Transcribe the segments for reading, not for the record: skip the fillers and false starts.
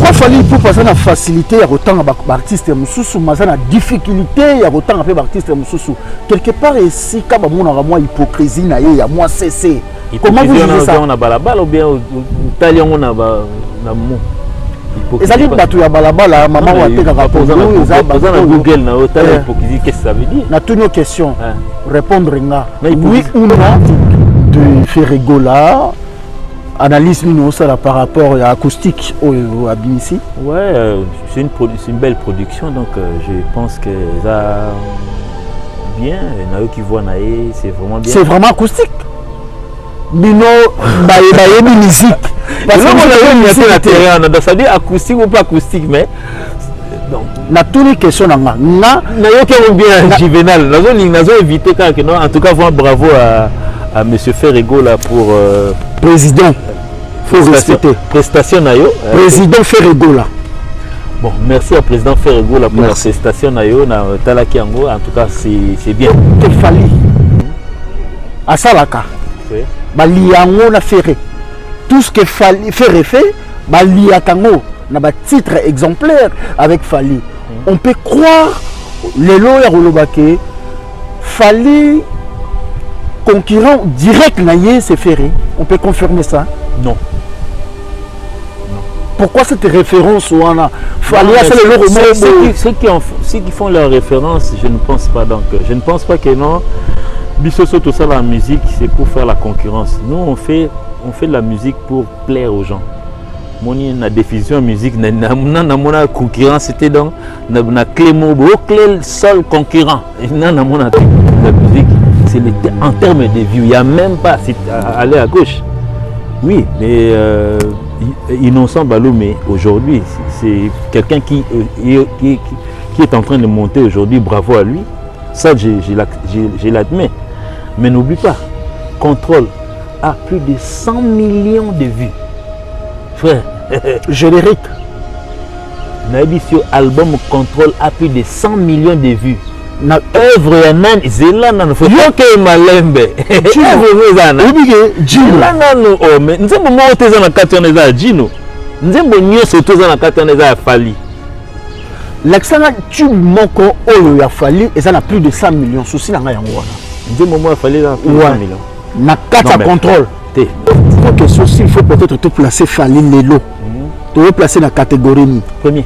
pourquoi fallait pour passer la facilité à autant d'artistes mususu mais la difficulté à autant d'artistes mususu quelque part ici quand on a moi hypocrisie na y a moi cessé comment vous dites ça on a balabala ou bien italien on a na mo ils allaient battre ya balabala maman ou até rapport ils ont Google na hôtel hypocrisie qu'est-ce que ça veut dire na toutes nos questions répondre nga oui ou non de Ferregola. Analyse nous ça par rapport à l'acoustique au Abinisi. Ouais, c'est une belle production donc je pense que ça bien. Nayo qui voit naé, c'est vraiment bien. C'est vraiment acoustique. Bino baye musique. Parce que on a ça dit acoustique ou pas acoustique mais donc na tous les questions na nayo qui bien Juvenal. Nazo éviter quand non en tout cas vraiment bravo à monsieur Ferregola pour président. Prestation nayo président Ferregola. Bon, merci à président Ferregola pour la prestation nayo na talaki yango en tout cas c'est bien. Il fallait à Salaka. Oui. Bali yango na ferré. Tout ce que fallait faire fait, bali akango na ba titre exemplaire avec Fali. On peut croire les lois rolobake Fali concurrent direct naïe c'est ferré. On peut confirmer ça? Non. Pourquoi cette référence ou on a ceux qui font leur référence, je ne pense pas donc. Je ne pense pas que non. Bissoso tout ça la musique, c'est pour faire la concurrence. Nous on fait de la musique pour plaire aux gens. Moni na diffusion musique na concurrence c'était donc na clé mot clé seul concurrent. Na la musique c'est en termes de vues, il n'y a même pas aller à gauche. Oui, mais Innocent Balou, mais aujourd'hui, c'est quelqu'un qui est en train de monter aujourd'hui, bravo à lui. Ça, je l'admets. Mais n'oublie pas, Contrôle a plus de 100 millions de vues. Frère, générique. Nabisio album Contrôle a plus de 100 millions de vues. Na œuvre ya nani zela nanu faut que malembe œuvre zana ubige jino nanu o me nzembo mo teza na kati on eza jino nzembo nyoso teza na kati on eza Fali l'accent tu moko oyo ya Fali eza na plus de 100 millions souci na nga yango wana nzembo mo Fali na 100 millions na kati ya contrôle té que souci il faut peut-être tout placer Fali lelo to placer na catégorie ni premier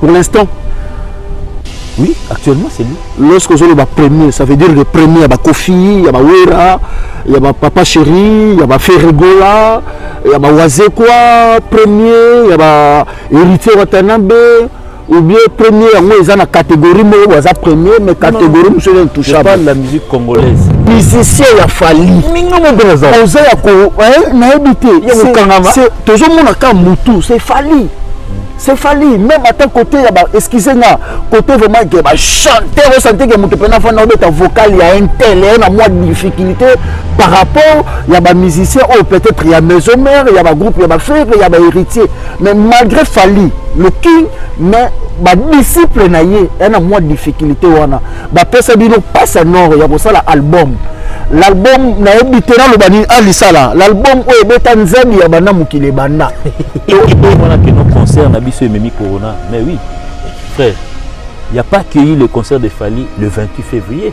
pour l'instant. Oui, actuellement c'est lui. Lorsque je le premier, ça veut dire le premier, il y a Kofi, il y a Wera, il y a Papa Chéri, il y a Ferregola, il y a Wazekwa, premier, il y a Héritier Watanabe, ou bien premier, ils ont la catégorie, mais ils ont premier, mais catégorie, monsieur l'intouchable. Pas de la musique congolaise. Musicien, il y a Fali. C'est toujours mon c'est Fali. C'est Fali, même à ton côté, excusez-moi, côté vraiment que chanteur, vous sentez que mon vocal, il y a un tel, il y a moins de difficulté par rapport, il y a des musiciens, peut-être il y a maison mère, il y a des groupes, il y a des frères, il y a des héritiers. Mais malgré Fali, le king, mais les disciples, il y a moins de difficulté. Il passe à nord, il y a ça l'album. L'album n'a habité dans le bani alisala. L'album où est Tanzanie, il y a bana mukile bana. Voilà que nos concerts n'habitent Mimi Corona. Mais oui, frère, il n'y a pas accueilli le concert de Fali le 28 février.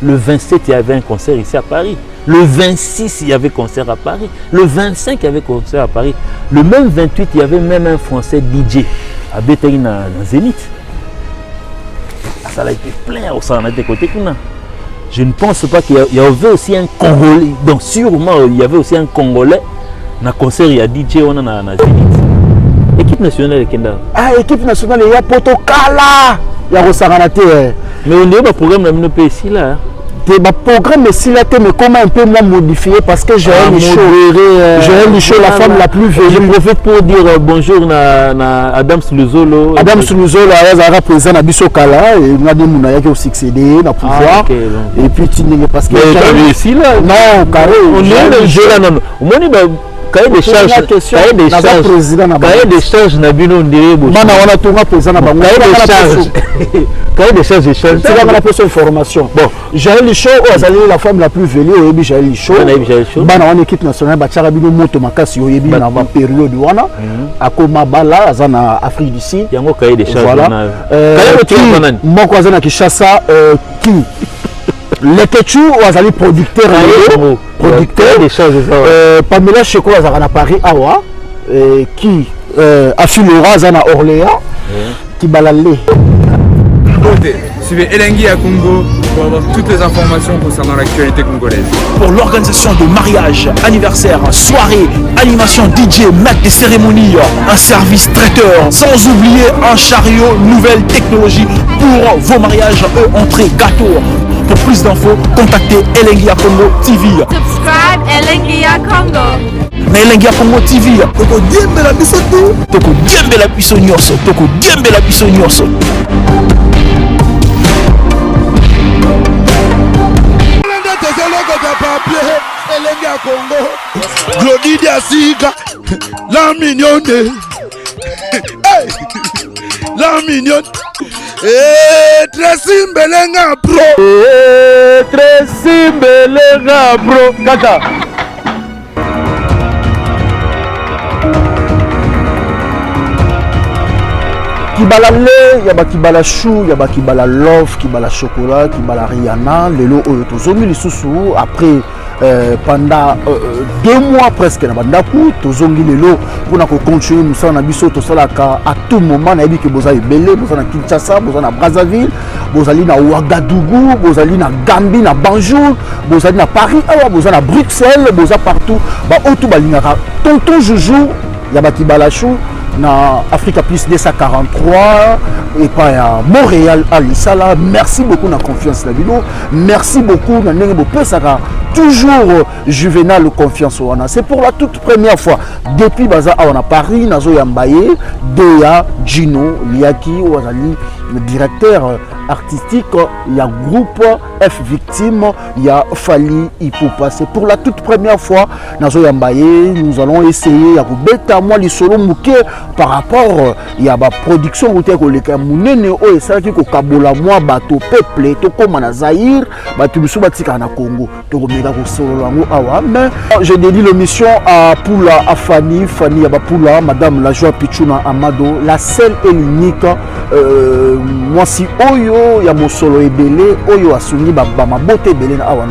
Le 27, il y avait un concert ici à Paris. Le 26, il y avait concert à Paris. Le 25, il y avait concert à Paris. Le même 28, il y avait même un Français DJ à Bétaï dans Zénith. Ça a été plein au sein de côté. Je ne pense pas qu'il y avait aussi un Congolais. Donc sûrement, il y avait aussi un Congolais dans le concert, il y a DJ on a Zénith. Équipe nationale de Kenda. Ah, équipe nationale, il y a Potokala. Il y a Rosaranate. Mais on est au programme de notre pays ici là. Le programme est mais comment un peu moins modifié parce que j'ai un show, la femme la plus vieille. Je profite pour dire bonjour à Adam Souluzolo. Adam Souluzolo a représenté Bissokala et on a des gens qui ont succédé dans le pouvoir. Et puis parce que. Mais ici là. Non, carré. On est le jeu là, non. cahier des charges na bino ndire bo mana wana tonga président na bango cahier des charges échange c'est là qu'on a fait cette information bon Jaël Licho azali la femme la plus vélée oyebi Jaël Licho bana wana équipe nationale batiaka bino moto makasi oyebi na ba période wana akoma bala azana Afrique du Sud yango cahier des charges voilà moko azana Kinshasa qui les Ketchu azali producteur des choses Pamela Cheko azana Paris awa qui Afilora azana Orléans qui balalé suivez Elengi à Congo pour avoir toutes les informations concernant l'actualité congolaise. Pour l'organisation de mariage, anniversaire, soirée, animation DJ, maître des cérémonies, un service traiteur, sans oublier un chariot, nouvelle technologie pour vos mariages, entrée, gâteau. Pour plus d'infos, contactez Elengi à Congo TV. Subscribe Elengi à Congo. Na Elengi à Congo TV. Toko diembe la biso tu. Toko diembe la biso nyonso. Toko diembe la biso nyonso. Elengi à Congo, Glody Diasiga, la mignonne, la mignonne, Tracy Mbelenga Bro, Tracy Mbelenga Bro, kaka. Kibala lait, yaba kibala chou, yaba kibala love, kibala chocolat, kibala Rihanna, lelo oyo tozomi lisusu après pendant 2 mois presque na bandaku tozongi lelo pona ko continuer musala na biso tosalaka à tout moment na yebi ke boza ebele boza na Kinshasa boza na Brazzaville bozali na Ouagadougou bozali na Gambie na Banjul bozali na Paris awa boza na Bruxelles boza partout ba otu balingaka tonton Joujou yaba kibala chou na Africa Plus 243 et pas à Montréal à Lissala. Merci beaucoup na confiance la vidéo. Merci beaucoup na ndenge bopesaka toujours Juvenal confiance wana. C'est pour la toute première fois depuis baza on a Paris nazo yambaye Deya Gino Liaki wazali le directeur artistique il y a groupe F Victime il y a Fali Ipupa. C'est pour la toute première fois nazo yambaye nous allons essayer ya kubeta moi li solo muke par rapport il y a ba production routière ko leka munene o esalaki ko kabola moi bato peuple to koma na Zaïre bato biso batika na Congo to komeka ko solo lango awa mais je dédie l'émission à Poula à Fanny ya ba Poula madame la joie Pichuna Amado la seule et l'unique moi si oyo ya mosolo ebele oyo asungi ba mabote ebele na awa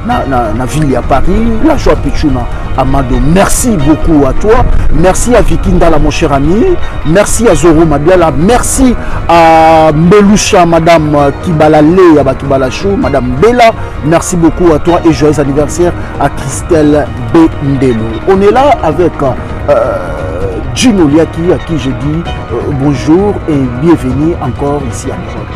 na ville ya Paris la joie Pichuna Amado. Merci beaucoup à toi. Merci à Vikindala, mon cher ami. Merci à Zoro Madiala. Merci à Melusha, madame Kibala Lé, Kibala Chou, madame Bella. Merci beaucoup à toi et joyeux anniversaire à Christelle Bendelo. On est là avec Gino Liaki, à qui je dis bonjour et bienvenue encore ici à Europe.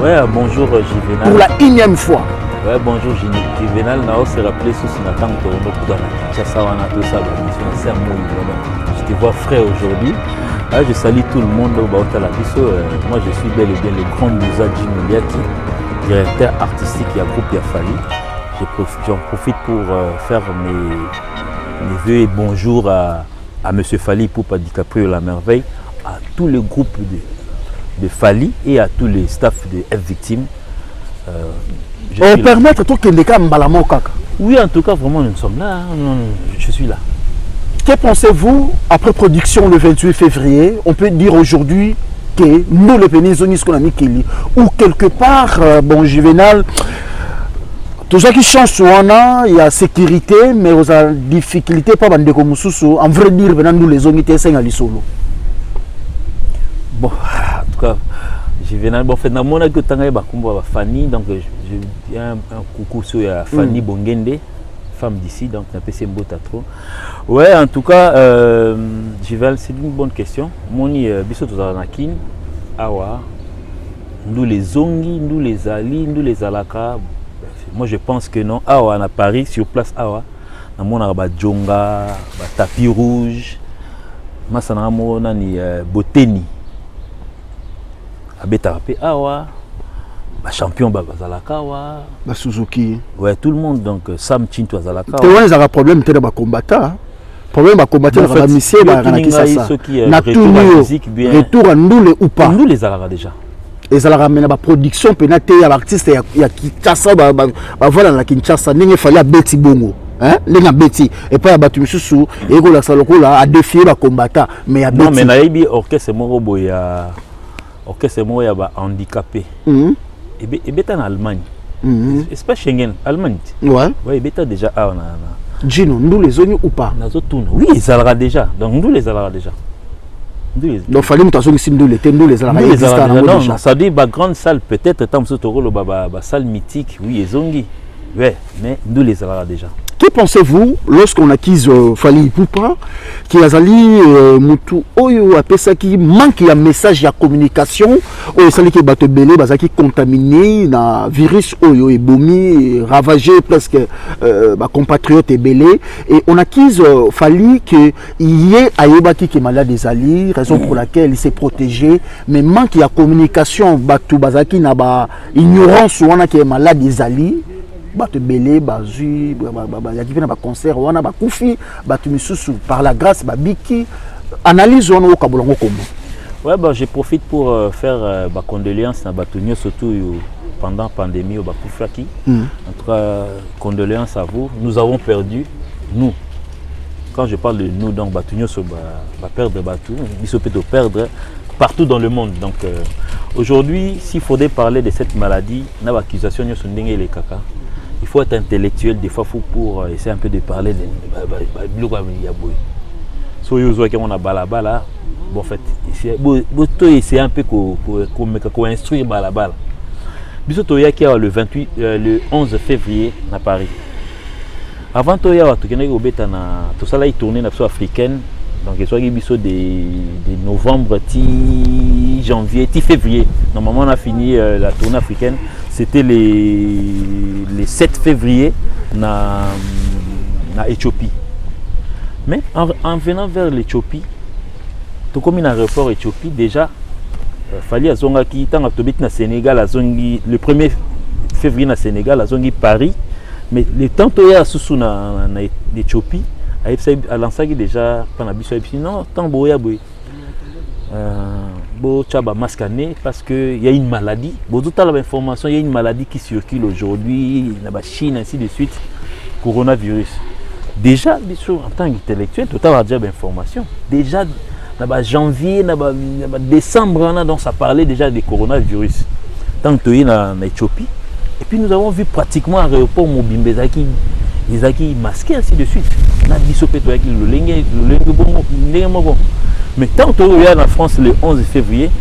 Ouais, bonjour Juvenal. Pour la 1e fois. Ouais, bonjour Juvenal. Nao se rappeler sous Sinatang Toronto Kudana Kinshasa wana tout ça. Je te vois frais aujourd'hui. Je salue tout le monde au Baotala Bisso. Moi je suis bel et bien le grand Moussa Gino Liaki, directeur artistique et groupe Yafali. J'en profite pour faire mes vœux et bonjour à Monsieur Fali Poupa DiCaprio La Merveille, à tous les groupes de Fali et à tous les staffs de F Victime. On permettre tout que les cas m'balamo kaka. Oui, en tout cas, vraiment, nous sommes là. Je suis là. Que pensez-vous après production le 28 février? On peut dire aujourd'hui que nous, les péninsonies, qu'on a mis Kelly, ou quelque part, bon, Juvenal, tout ça qui change souvent, il y a sécurité, mais il y a difficulté, pas de comme en vrai dire, nous les zones étaient à l'isolo. Bon, en tout cas. Juvenal, bon, fait, mon que Tangaï Bakumba Fanny, donc je viens un coucou sur Fanny Bongende, femme d'ici, donc un PC Mbota trop. Ouais, en tout cas, Juvenal, c'est une bonne question. Moni Bissot Zanakin, Awa, nous les Zongi, nous les Ali, nous les Alaka. Moi je pense que non, Awa, à Paris, sur place Awa, dans mon arba Djonga, tapis rouge, Massanamo, Nani, Boteni. Abetarape Awa, champion Bazalakawa, Suzuki. Ouais, tout le monde, donc Sam Chinto Azalakawa. Tu vois, il y a un problème, tu es un combattant. problème combattre la mission retour à Ndoule ou pas. Nous les allons déjà. Et ça la ramène à la production pénate à l'artiste il y a Kinshasa voilà la Kinshasa n'engé fallait à Betty Bongo hein n'engé Betty et pas à Batu Misusu et go la saloko là à défier la combattant mais à Betty non mais naïbi orchestre moko boya orchestre moko ya ba handicapé et beta en Allemagne c'est pas Schengen Allemagne ouais beta déjà ah on a Gino nous les zones ou pas nazo tourne oui ils allera déjà donc nous les allera déjà. Donc fallait me tasser ici nous les non ça dit ba grande salle peut-être tant ce toro le ba salle mythique oui ezongi ouais mais nous les allons déjà. Que pensez-vous lorsqu'on acquise Fally Ipupa qui a zali mutu oyo apesa qui manque un message de communication oyo sali ki bato belé bazaki contaminé na virus oyo ebomi ravagé presque ba compatriotes belé et on acquise Fally que hier ayebaki ki malade ezali raison pour laquelle il s'est protégé mais manque ya communication bato bazaki na ba ignorance wana ki malade ezali bato belé bazui yaki na ba concert wana ba kufi bato misusu par la grâce ba biki analyse wana okabolongo comment. Ouais bah je profite pour faire ba condoléances na bato surtout pendant pandémie au ba kufaki. En tout cas condoléances à vous. Nous avons perdu nous. Quand je parle de nous donc bato nyoso ba perdre bato, biso peut perdre partout dans le monde. Donc aujourd'hui s'il faudrait parler de cette maladie na ba accusation nyoso ndenge les kaka. Il faut être intellectuel des fois pour essayer un peu de parler de on a balabala bon en fait c'est un peu qu'on instruire balabala biso ya qui le 11 février à Paris avant to ya to keneki obeta na to sala tourner na africaine donc soit biso de novembre ti janvier ti février normalement on a fini la tournée africaine. C'était les 7 février na Éthiopie. Mais en venant vers l'Éthiopie, tout comme un aéroport Éthiopie, déjà, Fally Azonga qui tant na Sénégal, le 1er février na Sénégal, Azongi Paris, mais le temps où il y a sous na Éthiopie, à l'ansagi déjà, non, tant boya boy. Parce qu'il y a une maladie. Toute l'information, il y a une maladie qui circule aujourd'hui, la Chine, ainsi de suite, coronavirus. Déjà, en tant qu'intellectuel, tout à l'heure, l'information. Déjà, janvier, décembre, donc ça parlait déjà des coronavirus. Tant que tu es en Éthiopie. Et puis nous avons vu pratiquement un aéroport Mobimbe, ils ont masqué, ainsi de suite. Mais tant qu'on est en France le 11 février,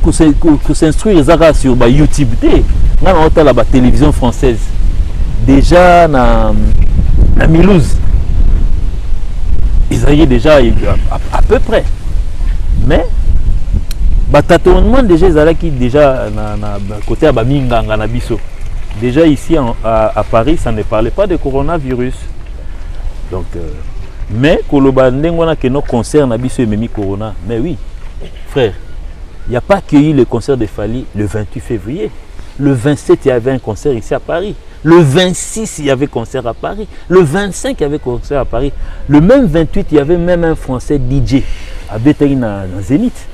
qu'on s'instruit sur YouTube, on a la télévision française. Déjà, dans Milouz, ils ont déjà à peu près. Mais, tâtonnement déjà, déjà côté à Baminganga, déjà ici à Paris, ça ne parlait pas de coronavirus. Donc, mais koloba ndengona que nos concerts na biso ememi corona. Mais oui, frère, il n'y a pas eu le concert de Fally le 28 février. Le 27, il y avait un concert ici à Paris. Le 26, il y avait concert à Paris. Le 25, il y avait concert à Paris. Le même 28, il y avait même un Français DJ à Bétaï dans Zénith.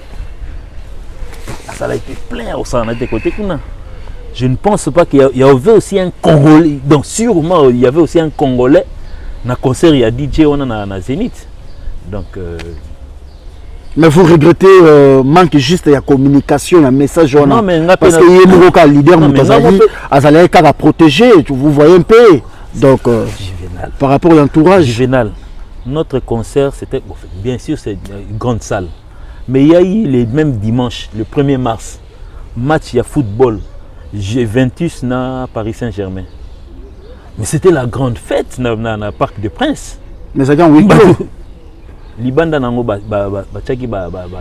Ça a été plein au sein de côté. Je ne pense pas qu'il y avait aussi un Congolais. Donc sûrement, il y avait aussi un Congolais. Na concert il y a DJ on a Zénith donc mais vous regrettez manque juste la communication la message on non mais parce que il y a un leader Moutazali azali ka protéger vous voyez un peu donc par rapport à l'entourage Juvenal notre concert c'était bien sûr c'est une grande salle mais il y a eu les mêmes dimanche le 1er mars match il y a football Juventus na Paris Saint-Germain. Mais c'était la grande fête dans le Parc des Princes. Mais ça a oui. Libanda nango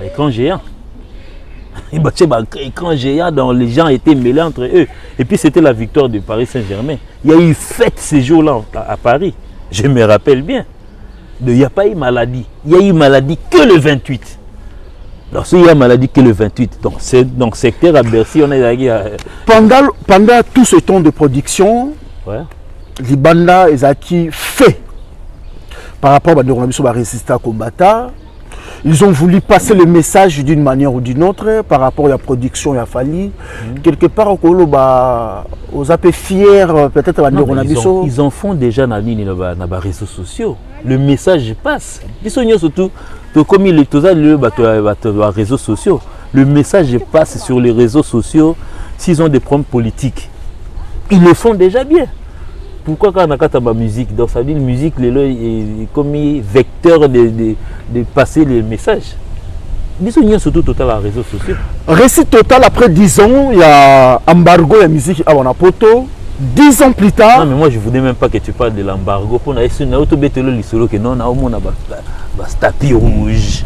écran géant. Écran géant dont les gens étaient mêlés entre eux. Et puis c'était la victoire de Paris Saint-Germain. Il y a eu fête ces jours-là à Paris. Je me rappelle bien. Il n'y a pas eu maladie. Il y a eu maladie que le 28. Donc il y a maladie que le 28. Donc secteur à Bercy, on est pendant tout ce temps de production. Ouais. Libanda Ezaki fait par rapport à la résistance combattant. Ils ont voulu passer le message d'une manière ou d'une autre par rapport à la production et à Fali. Quelque part, aux appels fiers, peut-être à ils en font déjà dans les réseaux sociaux. Le message passe. Ils sont surtout comme les réseaux sociaux. Le message passe sur les réseaux sociaux s'ils ont des problèmes politiques. Ils le font déjà bien. Pourquoi quand on a ma musique, donc ça veut dire la musique est comme vecteur de passer les messages. Ils sont surtout total à réseaux sociaux. Récit total après 10 ans, il y a embargo la musique à Wanapoto. 10 ans plus tard. Non mais moi je ne voulais même pas que tu parles de l'embargo. Pour nous, que non, on a tapis rouge.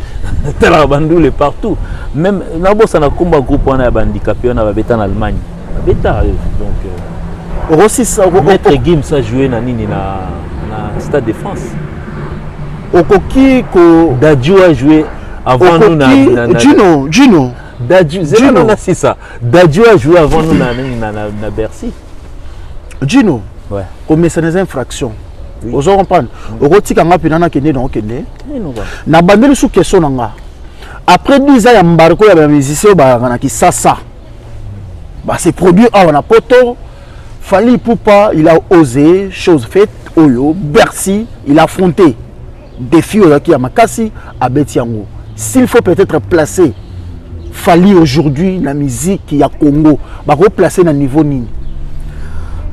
Bandou partout. Même ça a un groupe on a handicapé, on a en Allemagne. Donc Maître Gims a joué dans le Stade de France. Dadju a joué avant nous. Gino. C'est ça. Dadju a joué avant nous dans Bercy. Gino. Ouais. Comme c'est des infractions. Vous comprenez? Après 10 ans, il y a un barco, il y a un musicien qui ça. C'est produit à Wanapoto. Fali Poupa, il a osé, chose faite, Oyo, Bercy, il a affronté défi qui a Makassi, à Betiango. S'il faut peut-être placer Fali aujourd'hui dans la musique qui a Congo, replacer dans le niveau Nini.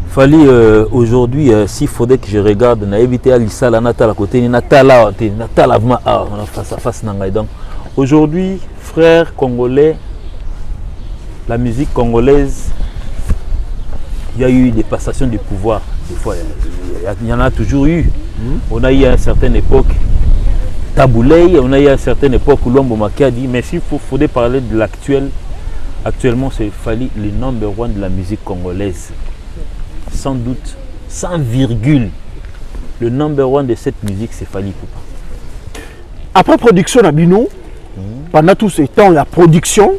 Fali aujourd'hui, s'il faudrait que je regarde, on a évité Alissa, la Natala côté, Natala, on a face à face. Donc aujourd'hui, frères congolais, la musique congolaise, il y a eu des passations de pouvoir. Des fois, il y en a toujours eu. On a eu à une certaine époque Taboulay, on a eu à une certaine époque où Lombo Maki a dit, mais s'il faudrait parler de l'actuel, actuellement c'est Fali le number one de la musique congolaise. Sans doute, sans virgule, le number one de cette musique c'est Fali Poupa. Après production à Bino, pendant tout ce temps, la production,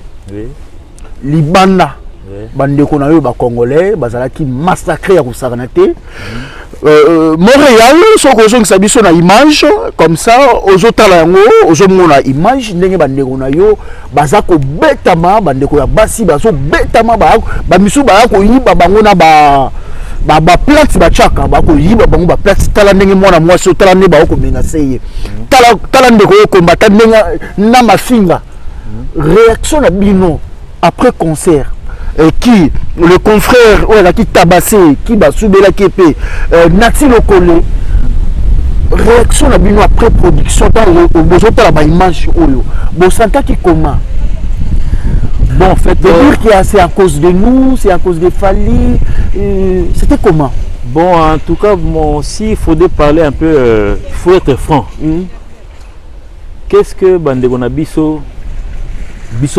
Libana. Bandeko na yo ba congolais bazala ki massacré ya kusaranaté Montréal soko zo ngisabiso na image comme ça ozotala yango ozomona image ndenge bandeko na yo bazako betama bandeko ya basi bazo betama ba misu ba ko yiba bango na ba plate ba chaka ba ko yiba bango ba plate tala ndenge mwana mwasi tala ne ba ko menacé tala ndeko yo combattant ndenge na mafinga réaction na bino après concert. Qui le confrère qui tabassé qui va souder la képé Nati Lokole réaction à bino après production dans besoin de la image oyo bon santa qui comment bon en fait dire que c'est à cause de nous, c'est à cause de Fali, c'était comment? Bon en tout cas si il faudrait parler un peu il faut être franc. Qu'est-ce que Bandegona biso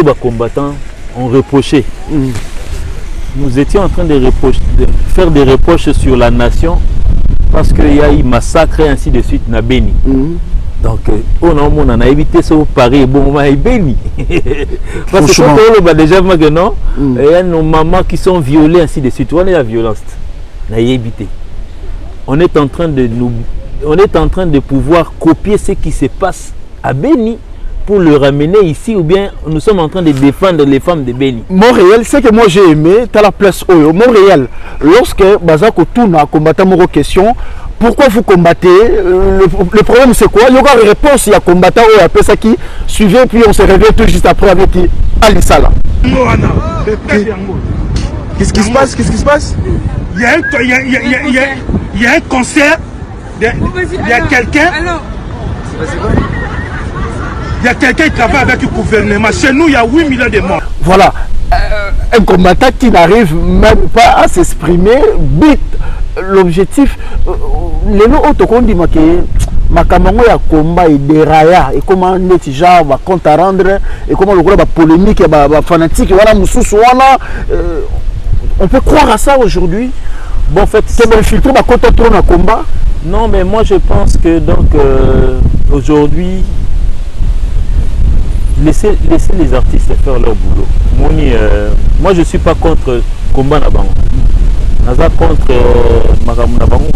ba combattants ont reproché. Nous étions en train de faire des reproches sur la nation parce qu'il y a eu massacre et ainsi de suite na Beni. Donc on a évité ce pari bon moment à Beni. Parce que quand on déjà maintenant il y a nos mamans qui sont violées ainsi de suite. On est la violence. On a évité. On est en train de pouvoir copier ce qui se passe à Beni pour le ramener ici ou bien nous sommes en train de défendre les femmes de Beni. Montréal, ce que moi j'ai aimé, tu as la place Oyo. Montréal, lorsque Bazako tourne à combattre mon question, pourquoi vous combattez? Le problème c'est quoi? Il y aura une réponse, il y a combattant Oyo après ça qui suivait, puis on se réveille tout juste après avec Alissala. Qu'est-ce qui se passe? Qu'est-ce qui se passe? Il y a un concert, il y a quelqu'un. Il y a quelqu'un qui travaille avec le gouvernement. Chez nous, il y a 8 millions de morts. Voilà. Un combattant qui n'arrive même pas à s'exprimer, bite. L'objectif, les noms autocombes disent que Makamango ya combat et déraya et comment déjà va compte à rendre et comment le gros va polémique va fanatique voilà mususu wana on peut croire à ça aujourd'hui. Bon en fait c'est le filtre va compte trop dans combat. Non mais moi je pense que donc aujourd'hui laissez les artistes faire leur boulot. Moi je suis pas contre combat na bango. Naza contre Makamuna bango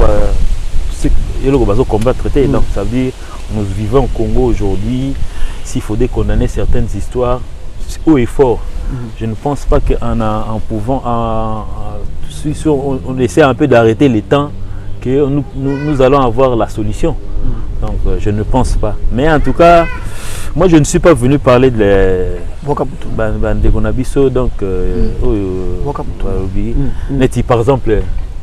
combattre. Donc ça veut dire nous vivons au Congo aujourd'hui. S'il faut condamner certaines histoires haut et fort, je ne pense pas qu'en pouvant, on essaie un peu d'arrêter les temps, que nous allons avoir la solution. Donc je ne pense pas. Mais en tout cas, moi je ne suis pas venu parler de Bandegonabiso, donc par exemple,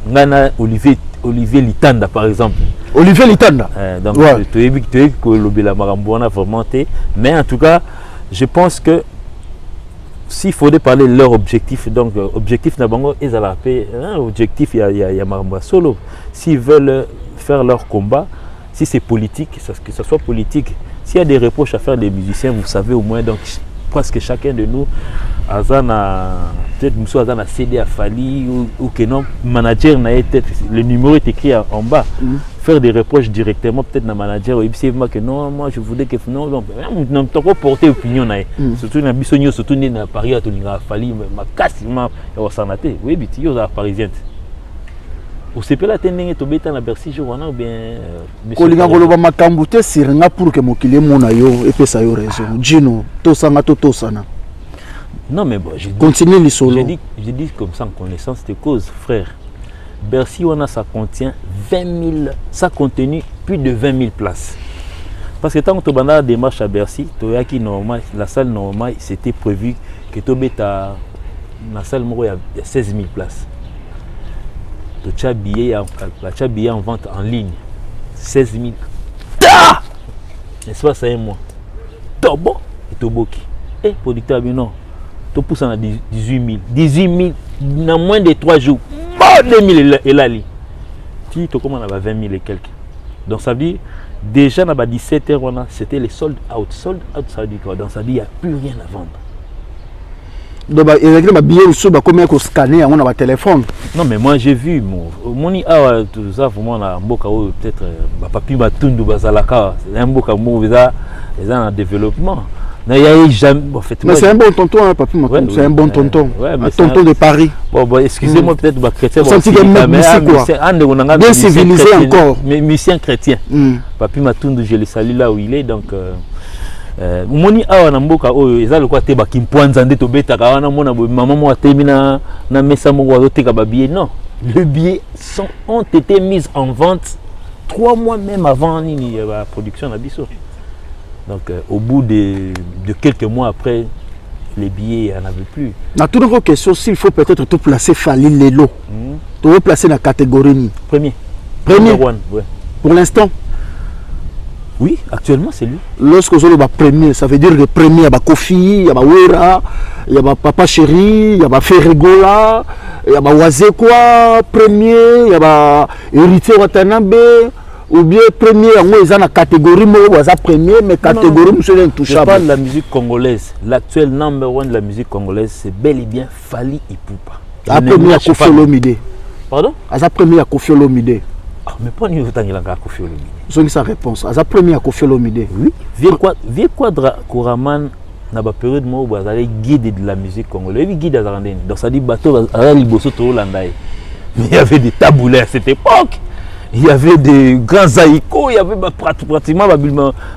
Ngana Olivier Litanda par exemple. Olivier Litanda. Donc tu es que la Marambouana vraiment. Mais en tout cas, je pense que s'il faudrait parler de leur objectif, donc objectif Nabango, ils allaient appeler objectif, il y a Maramba solo. S'ils veulent faire leur combat, si c'est politique, que ce soit politique, s'il y a des reproches à faire des musiciens, vous savez au moins, donc presque chacun de nous, peut-être nous sommes cédé à Fali ou que non, manager n'a été, le numéro est écrit en bas. Faire des reproches directement, peut-être dans le manager, et puis que non, moi je voulais que non, non, pas porter opinion, surtout dans Bissonio, surtout dans Paris, à Fali, ma casse, au Sanaté, oui, mais tu es parisien. Au CP la tendenge to beta na Bercy je wana ou bien kolinga koloba makambo te siringa pour que mokili mona yo epesa yo raison Gino to sanga to sana. Non mais bon, continue les solos. J'ai dit comme ça en connaissance de cause, frère. Bercy wana ça contient 20 000, ça contenu plus de 20 000 places. Parce que tant que tu as des marches à Bercy, la salle normale, c'était prévu que tu beta la salle il y a 16 000 places. Tu as billet en vente en ligne 16 000. N'est-ce pas ça un mois? Tobo et Toboki. Et producteur non. Tu pousses à 18 000. 18 000 dans moins de 3 jours. 2 000 et là. Tu commandes à 20 000 et quelques. Donc ça veut dire déjà à 17 h c'était les sold out. Sold out ça veut dire quoi? Donc ça veut dire qu'il n'y a plus rien à vendre. Donc, il y a des billets sur combien qu'on scanner on a téléphone. Non mais moi j'ai vu mon tout ça vraiment la mboka peut-être papi Matundu bazalaka c'est un mboka ils ont un développement. Mais c'est un bon tonton hein, papi Matundu, c'est un bon tonton. Un tonton de Paris. Bon excusez-moi peut-être chrétien. Bien civilisé encore. Mais musicien chrétien. Papi Matundu je le salue là où il est donc moni awa na mboka oyo eza lokwa te bakimpoanza nde tobetaka wana mona maman mo atemi na mesa moko azoteka ba billets. Non, les billets ont été mis en vente 3 mois même avant la production na biso. Donc au bout de quelques mois après les billets en avait plus. Na toute autre question, s'il faut peut-être tout placer Fali Lelo. Tu veux placer la catégorie ni premier one, ouais. Pour l'instant. Oui, actuellement c'est lui. Lorsque je le premier, ça veut dire que premier, il y a Kofi, il y a Wera, il y a Papa Chéri, il y a Ferrigola, il y a Wazekwa, premier, il y a Héritier Watanabe, ou bien premier, ils ont la catégorie, premier, mais catégorie, monsieur l'intouchable. Je parle de la musique congolaise. L'actuel number 1 de la musique congolaise, c'est bel et bien Fali Ipupa. À premier, à Kofi Olomide. Pardon? À premier, à Kofi Olomide. Mais pas niveau de Kofi Olomide. Je sa réponse. À sa première Kofi Olomide. Oui. Vieux Quadra Kouraman n'a pas période où vous allez guider de la musique congolaise. Il guide à Zarandine. Donc ça dit bateau à Liboso Tolandaï. Mais il y avait des taboulets à cette époque. Il y avait des grands zaïkos. Il y avait pratiquement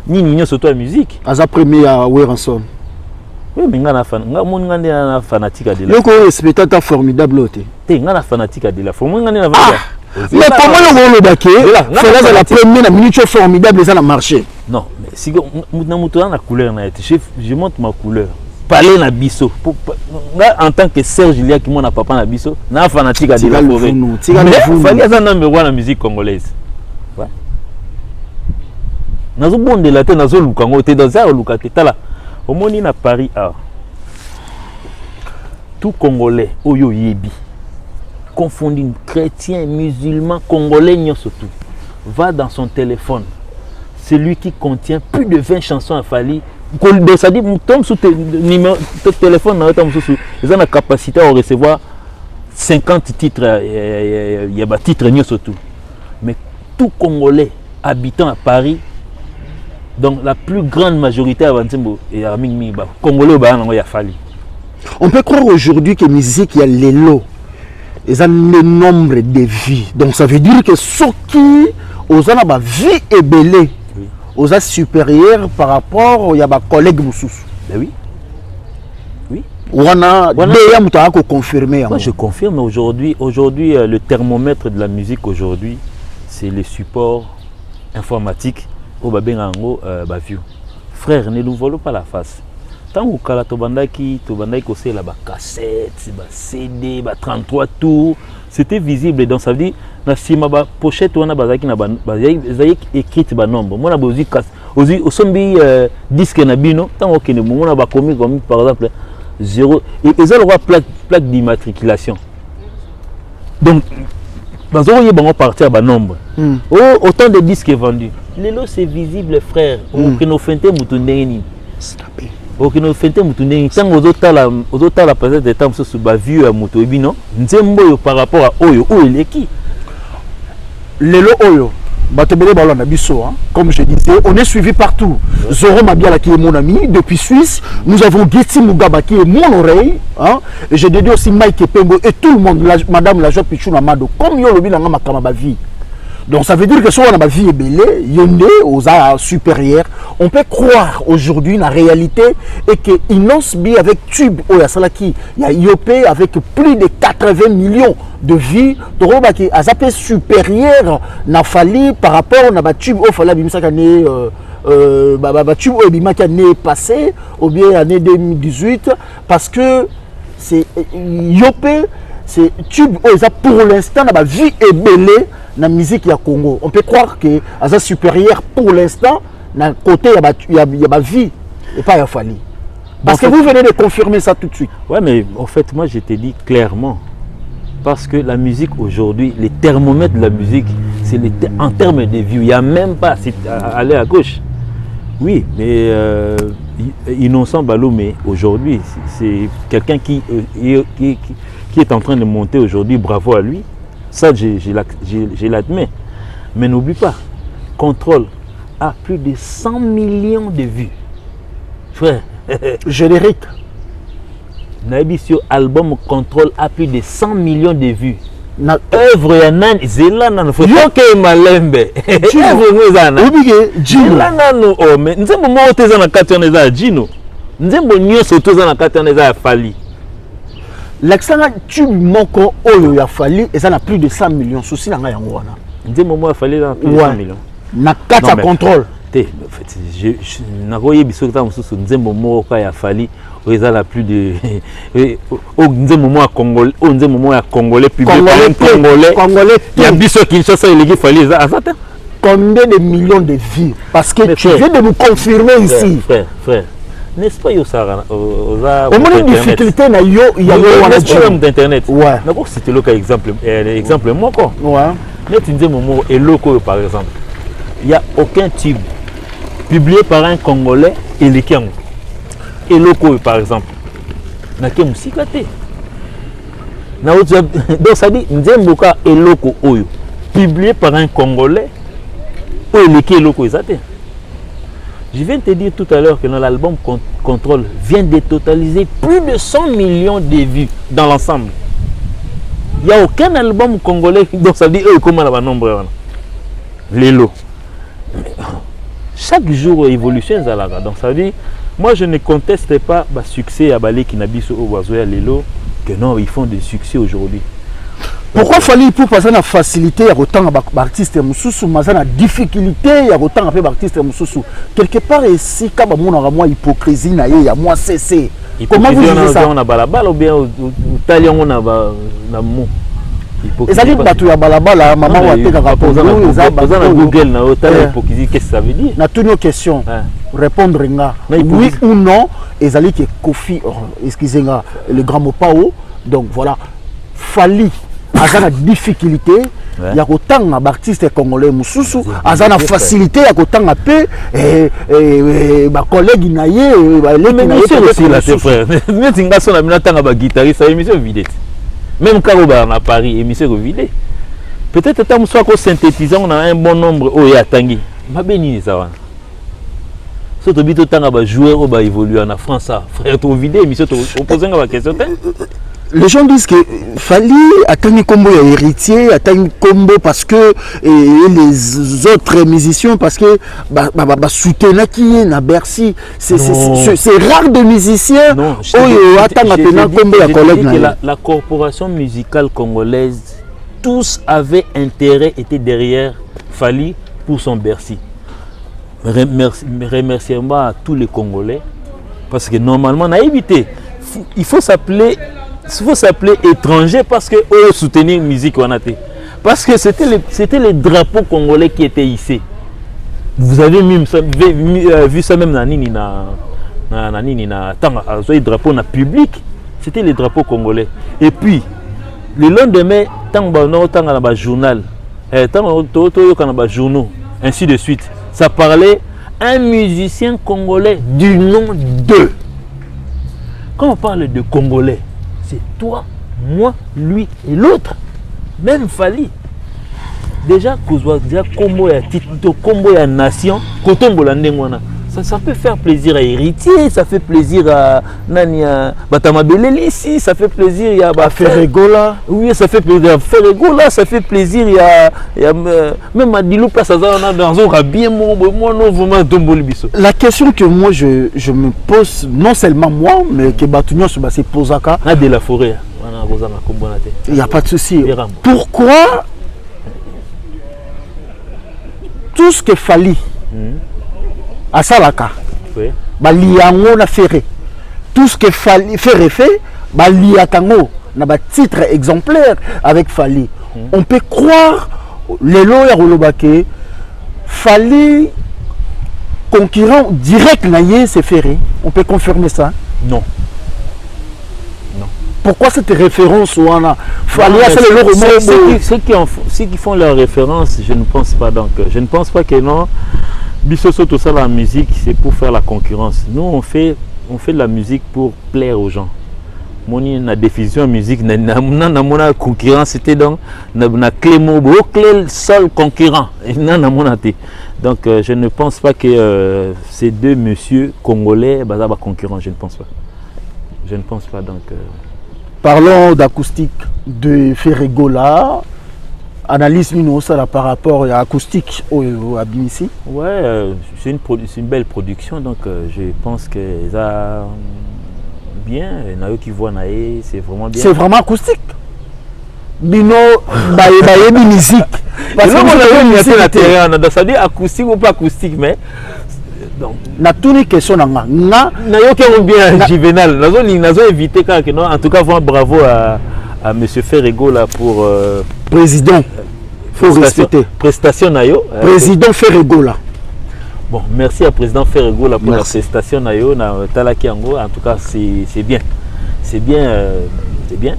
ni surtout la musique. À sa première Weranson. Oui, mais il y a un fanatique à de la. Il y a un spectateur formidable. Il y a un fanatique à de la. Mais comment le baquet c'est la première minute formidable ça a marché. Non, mais si la couleur je montre ma couleur. Parler na biso en tant que Serge Lia qui mon papa na biso na fanatique à de la forêt. Fallait ça numéro 1 la musique congolaise. Ouais. Nazo bonde la te nazo lukango te dans ça lukate tala. Au moni na Paris tout congolais oyo yebi confondu chrétien, musulman, congolais, surtout, va dans son téléphone. Celui qui contient plus de 20 chansons à Fali. Ça dit, tombe sous ton téléphone, ils ont la capacité à recevoir 50 titres, il y a des titres surtout. Mais tout Congolais habitant à Paris, donc la plus grande majorité avant Congolais, il y a Fali. On peut croire aujourd'hui que musique, il y a les lots. Ils ont le nombre de vies. Donc ça veut dire que ceux qui oza na ba vie ebele oza supérieur par rapport ya ba collègue mususu. Ben oui. Oui. Wana deya muto a confirmer. Moi je confirme aujourd'hui le thermomètre de la musique aujourd'hui c'est les supports informatiques au babengango ba view. Frère, ne nous volons pas la face. Tant que kala tobandaki kosé la ba cassette, ba CD, ba 33 tours, c'était visible donc ça veut dire na sima ba pochette wana bazaki na ba écrite ba nombre. Moi na bozi ozi osombi disque na bino tant okene mo na ba komi comme par exemple 0 et ça le plaque d'immatriculation. Donc bazoye bango partir ba nombre. Autant de disques vendus. Lelo c'est visible frère. Que nos fente mutundeni. Snapé. Ok no fente mutundeni tant ozotala peut-être des temps sur ba vieux moto ebino nzembo yo par rapport à oyo eleki. Lelo oyo batebele balona biso hein. Comme je disais, on est suivi partout. Zoro Mabiala qui est mon ami depuis Suisse, nous avons Getty Mugaba qui est mon oreille hein. Et j'ai dédié aussi Mike Pengo et tout le monde madame la Joie Pichou Namado comme yo lobi nanga makama ba vie. Donc ça veut dire que si on a ma vie est belle, yonde aux arts supérieurs, on peut croire aujourd'hui la réalité et que Inosbi avec Tube Oya Salaki, il y a IOP avec plus de 80 millions de vies, donc qui a zappé supérieur n'a fallu par rapport à Tube au Fala Bimsa année Tube au Bima qui année passée ou bien année 2018 parce que c'est IOP c'est Tube Oya pour l'instant la vie est belle. La musique ya Congo, on peut croire que c'est supérieur pour l'instant d'un côté il y a ma vie et pas il a fallu. Parce que vous venez de confirmer ça tout de suite. Ouais, mais en fait moi je te dis clairement parce que la musique aujourd'hui, les thermomètres de la musique, c'est en termes de vues, il n'y a même pas aller à gauche. Oui, mais Innocent Balomé aujourd'hui, c'est quelqu'un qui est en train de monter aujourd'hui, bravo à lui. Ça, je l'admets. Mais n'oublie pas, Contrôle a plus de 100 millions de vues. Frère. Générique. Nabisio album Contrôle a plus de 100 millions de vues. Œuvre ya nani zela nanu faut que malembe. Œuvre ngozana. Obige Jino. Zela nanu o mais nzembo mo teza na kati on eza Jino. Nzembo nyoso toza na kati on eza Fali. L'accent tube moko oyo ya Fali et ça n'a plus de 100 millions souci na yango wana. Nzembo mo Fali na plus de 100 millions. Na kata Contrôle. En fait, je na koye biso ta mususu nzembo mo ka ya Fali oza la plus de nzembo mo Congolais, nzembo mo ya Congolais publié Congolais. Il y a biso Kinshasa il Fali ça ça. Combien de millions de vues parce que tu viens de nous confirmer ici. Frère. N'est-ce pas yo ça au moins une difficulté na yo il y a un problème d'internet. Ouais. D'abord c'était le cas exemple moi quoi. Ouais. Mais tu disais Momo et loco par exemple. Il y a aucun tube publié par un Congolais et les Kiango. Et loco par exemple. Na ke musika te. Na donc ça dit Nzemboka et loco oyo publié par un Congolais ou les loco ezate. Je viens de te dire tout à l'heure que dans l'album Contrôle vient de totaliser plus de 100 millions de vues dans l'ensemble. Il n'y a aucun album congolais, donc ça dit comment on a un nombre. Les lots. Chaque jour, évolution est là. Donc ça veut dire, moi je ne conteste pas le succès à Balé qui n'a pas au oiseau à l'élo, que non, ils font des succès aujourd'hui. Pourquoi fallait pour passer la facilité à autant d'artistes mususu, mais la difficulté à autant d'artistes mususu. Quelque part ici, quand on a moi hypocrisie na ya moi c'est. Comment vous dites ça? On a balabala ou bien au talion on a na mot. Et ça dit batu ya balabala maman wa te ka poser na Google na hôtel hypocrisie qu'est-ce que ça veut dire? Na toutes nos questions. Répondre nga oui ou non ezali que Kofi excusez-moi le grand mot Pao donc voilà fallait azana difficulté ya kotanga artiste congolais mususu azana facilité ya kotanga pe ba collègue na ye ba leki na ye aussi là c'est frère mais tinga sona minatanga ba guitariste émission vidéo même quand on a Paris émission vidéo peut-être tant soit ko synthétiser on a un bon nombre o ya tangi mabeni ça wana so to bito tanga ba joueur o ba évoluer en France frère to vidéo émission to poser nga ba question Les gens disent que Fally attend un combo héritier, attend un combo parce que les autres musiciens, parce que soutenir qui est à Bercy, c'est rare de musiciens. Non, la corporation musicale congolaise, tous avaient intérêt, étaient derrière Fally pour son Bercy. Remerciement à tous les Congolais, parce que normalement on a évité. Il faut s'appeler étranger parce que soutenir la musique on a été. Parce que c'était les drapeaux congolais qui étaient hissés. Vous avez vu ça même dans les drapeaux public, c'était les drapeaux congolais. Et puis le lendemain, tant que journal, journaux, ainsi de suite, ça parlait un musicien congolais du nom de. Quand on parle de Congolais, c'est toi, moi, lui et l'autre. Même Fally. Déjà, combo ya titre, combo ya nation, ça peut faire plaisir à Héritier, ça fait plaisir à Nania Batamabeleli ici, ça fait plaisir à Ferregola. Oui, ça fait plaisir à Ferregola, ça fait plaisir même à Dilou Place dans un bien La question que moi je me pose, non seulement moi, mais que Batunion se pose à de la forêt. Il n'y a pas de souci. Pourquoi tout ce que Fally à Salaka, Baliango na ferré. Tout ce que Fally fait, Baliakango na ba titre exemplaire avec Fally. On peut croire les lois Rolobake, Fally concurrent direct naïe c'est ferré. On peut confirmer ça? Non. Pourquoi cette référence ou on a Fally ceux qui font leur référence, je ne pense pas donc. Je ne pense pas que non. Bissoso, tout ça, la musique, c'est pour faire la concurrence. Nous, on fait de la musique pour plaire aux gens. Moni na diffusion musique, na concurrence, c'était donc na clé seul concurrent. Donc, je ne pense pas que ces deux messieurs congolais, concurrents. Je ne pense pas. Je ne pense pas donc. Parlons d'acoustique de Ferregola. Analyse ça par rapport à l'acoustique à Binici. Ouais, c'est une belle production, donc je pense que ça bien. Nayo qui voit Naé, c'est vraiment bien. C'est vraiment acoustique. Bino, baye musique. Parce que on a ça dit acoustique ou pas acoustique, mais donc na toutes les questions na nayo qui ont bien Juvenal. Nazo éviter quand non, en tout cas vraiment bravo à monsieur Ferregola pour président. Faut respecter. Prestation nayo. Président Ferregola. Bon, merci à président Ferregola pour la prestation nayo na Talaki Ango. En tout cas, c'est bien. C'est bien. C'est bien.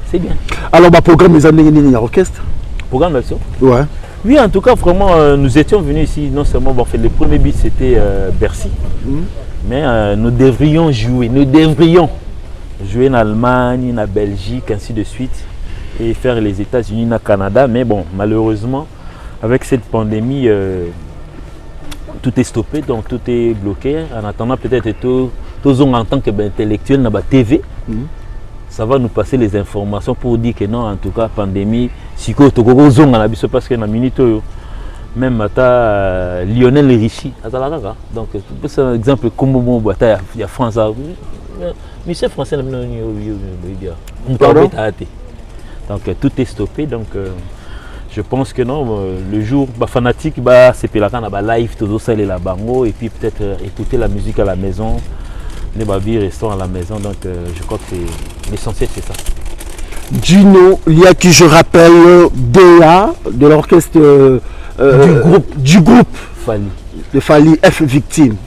C'est bien. Alors, programme les années orchestre. Programme d'action. Ouais. Oui, en tout cas, vraiment, nous étions venus ici. Non seulement, le premier but c'était Bercy, mais nous devrions jouer. Jouer en Allemagne, en Belgique, ainsi de suite, et faire les États-Unis, le Canada. Mais bon, malheureusement, avec cette pandémie, tout est stoppé, donc tout est bloqué. En attendant, peut-être tout en tant qu'intellectuel, dans la TV, ça va nous passer les informations pour dire que non, en tout cas, pandémie, si parce que dans minute, même Lionel Richie, donc c'est un exemple comme il y a France. Monsieur français, donc tout est stoppé, donc je pense que non, le jour fanatique, c'est live, tout ça, et puis peut-être écouter la musique à la maison, les babis restant à la maison, donc je crois que l'essentiel c'est ça. Gino, il y a qui je rappelle DA de l'orchestre du groupe Fally. De Fally F Victime.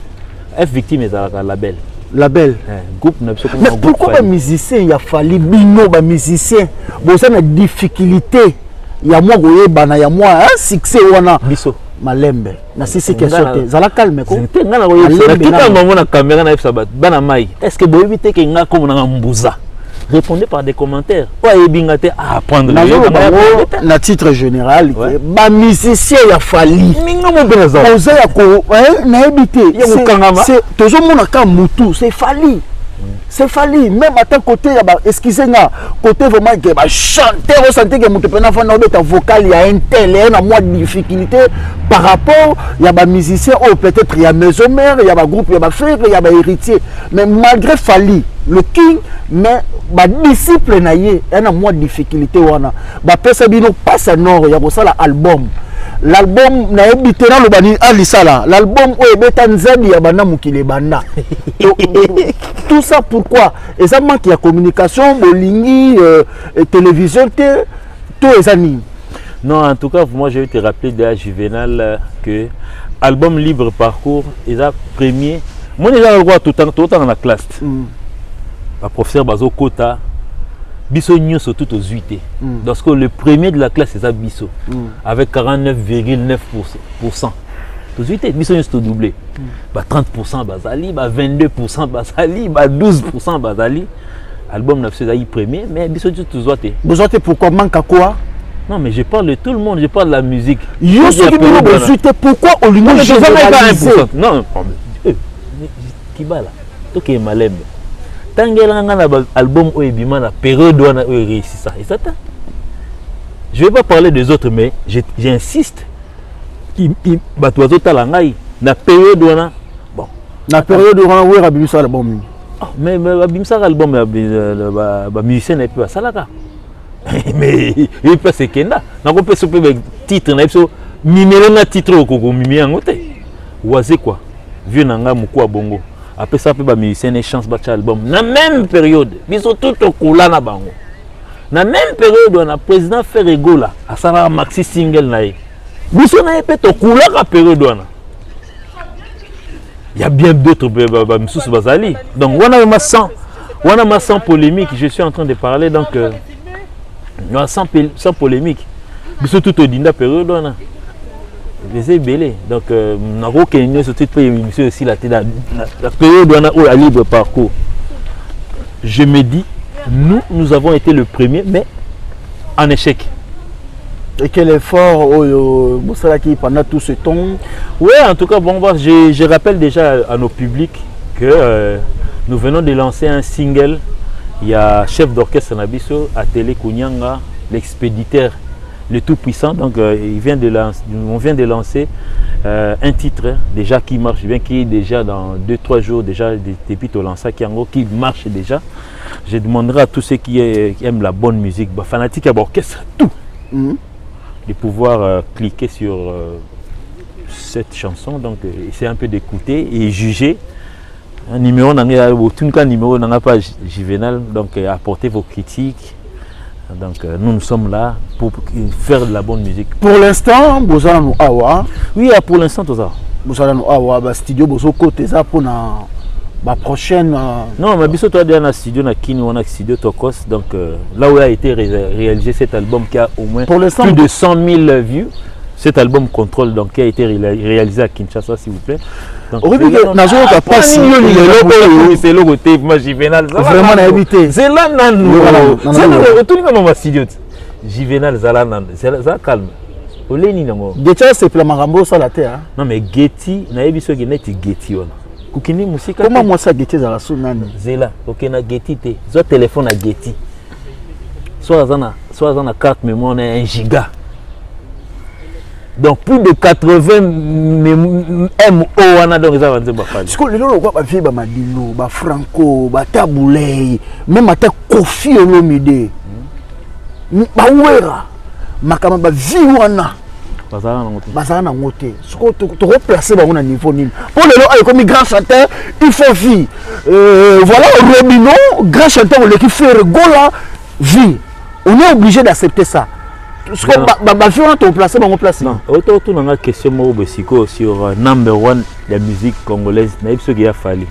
F Victime est un label. Label. Groupe, mais pourquoi les musiciens, il y a Fally Bino, les musiciens, bon ça a une difficulté. Il y a moi, il y a moi, un succès wana. Biso. Malembe. Na sisi question. Zala calme ko. Tout le monde na caméra na F bana mai. Est-ce que vous évitez que nga comme na mbuza? Répondez par des commentaires. Pas ebingate à apprendre. Na titre général, ba musicien ya Fally. Minga mo benaza. Oza ya ko, na ebité. C'est toujours mon ka mutu, c'est Fally. c'est Fally même à tant côté excusez-moi côté vraiment que chanteur au santé que monte pena fana obeta vocal il y a un tel na moi de difficulté par rapport il y a ba musicien ou peut-être il y a maison mère il y a ba groupe il y a ba frère il y a ba héritier mais malgré Fally le king mais ba disciple na ye na moi de difficulté wana ba pesa bino passe nord ya ko sala album l'album na ebitena lo bani alisala l'album o ebeta nzadi ya bana mukile bana tout ça pourquoi et ça manque ya communication bolingi télévision tout les amis non en tout cas moi je vais te rappeler de Juvenal que album libre parcours et ça premier moi déjà le droit tout le temps dans la classe le professeur Bazo Kota Bisso Nyos tout aux 8. Parce que le premier de la classe c'est ça Bisso avec 49,9%. Aux 8 Bisso Nyos tout doublé. 30% Bazali, 22% Bazali, 12% Bazali. Album n'a fait ça premier mais Bisso Nyos tout zoité. Vous zoité pourquoi manque à quoi? Non mais je parle de tout le monde, je parle de la musique. Yo ce qui me zoité pourquoi au lieu de généraliser? Non, qui va là? Toi qui est malade. Tangela ngana album o ebima na période wana o réussi ça. Et ça je vais pas parler des autres mais j'insiste qui batozo talangai na période wana bon na période wana o rabimisa album. Mais babimisa album ba musicien et puis ça là mais il peut se kenda na ko peut se titre na so mimelo na titre ko mimi yangote. Oise quoi? Vieux nanga mukwa bongo. Après ça, il y a une chance de album. Dans la même période, ils sont tous au couleur. Dans la même période, le président Ferrego là, à sa maxi single. Ils sont au couleur à la période. Il y a bien d'autres Moussous Bazali. Donc, on a sans polémique. Je suis en train de parler. Donc, sans polémique. Ils sont tout au dinda période. Les belé donc na ko kenyo surtout pour émission aussi la période où la libre parcours je me dis nous avons été le premier mais en échec et quel effort qui pendant tout ce temps oui en tout cas bon je rappelle déjà à nos publics que nous venons de lancer un single. Il y a chef d'orchestre Nabiso à Télé Kounyanga l'expéditeur le tout-puissant, donc on vient de lancer un titre déjà qui marche bien, qui est déjà dans 2-3 jours déjà depuis au lancement, qui marche déjà. Je demanderai à tous ceux qui aiment la bonne musique, fanatiques à l'orchestre, tout, de pouvoir cliquer sur cette chanson, donc essayer un peu d'écouter et juger. Un numéro n'a pas Juvenal, donc apportez vos critiques. Donc nous sommes là pour faire de la bonne musique. Pour l'instant, vous allez nous avoir. Oui, pour l'instant tout ça. Vous allez nous avoir studio vous côté ça pour la prochaine. Non, mais biso toi déjà na studio na Kini on a studio Tokos donc là où a été réalisé cet album qui a au moins plus de 100 000 vues. Cet album Contrôle donc qui a été réalisé à Kinshasa s'il vous plaît. Donc c'est le côté moi Juvenal vraiment na éviter. C'est là c'est le tout comme ma studio. Juvenal Zala ça calme. Oleni nango. Getty c'est pour marambo ça la terre. Non mais Getty na ebiso geneti Getty on. Kukini musika. Comment moi ça Getty za la sunani? Zela, OK na Getty te. Zo téléphone à Getty. Soit na carte mémoire 1 giga. Donc plus de 80 MO wana donc ça va dire bafali. Parce que les gens quoi vie ba Madilo, ba Franco, ba Taboulay, même ata Kofi Olomide. Ba wera. Makama ba vie wana. Bazana na ngote. Ce que tu replacer ba na niveau nini. Pour les gens comme grand chanteur, il faut vie. Voilà Robino, grand chanteur qui fait rigola vie. On est obligé d'accepter ça. Ce que on placé dans place. Non, autour de la question sur number 1 de la musique congolaise, naïf ce qui a fallu.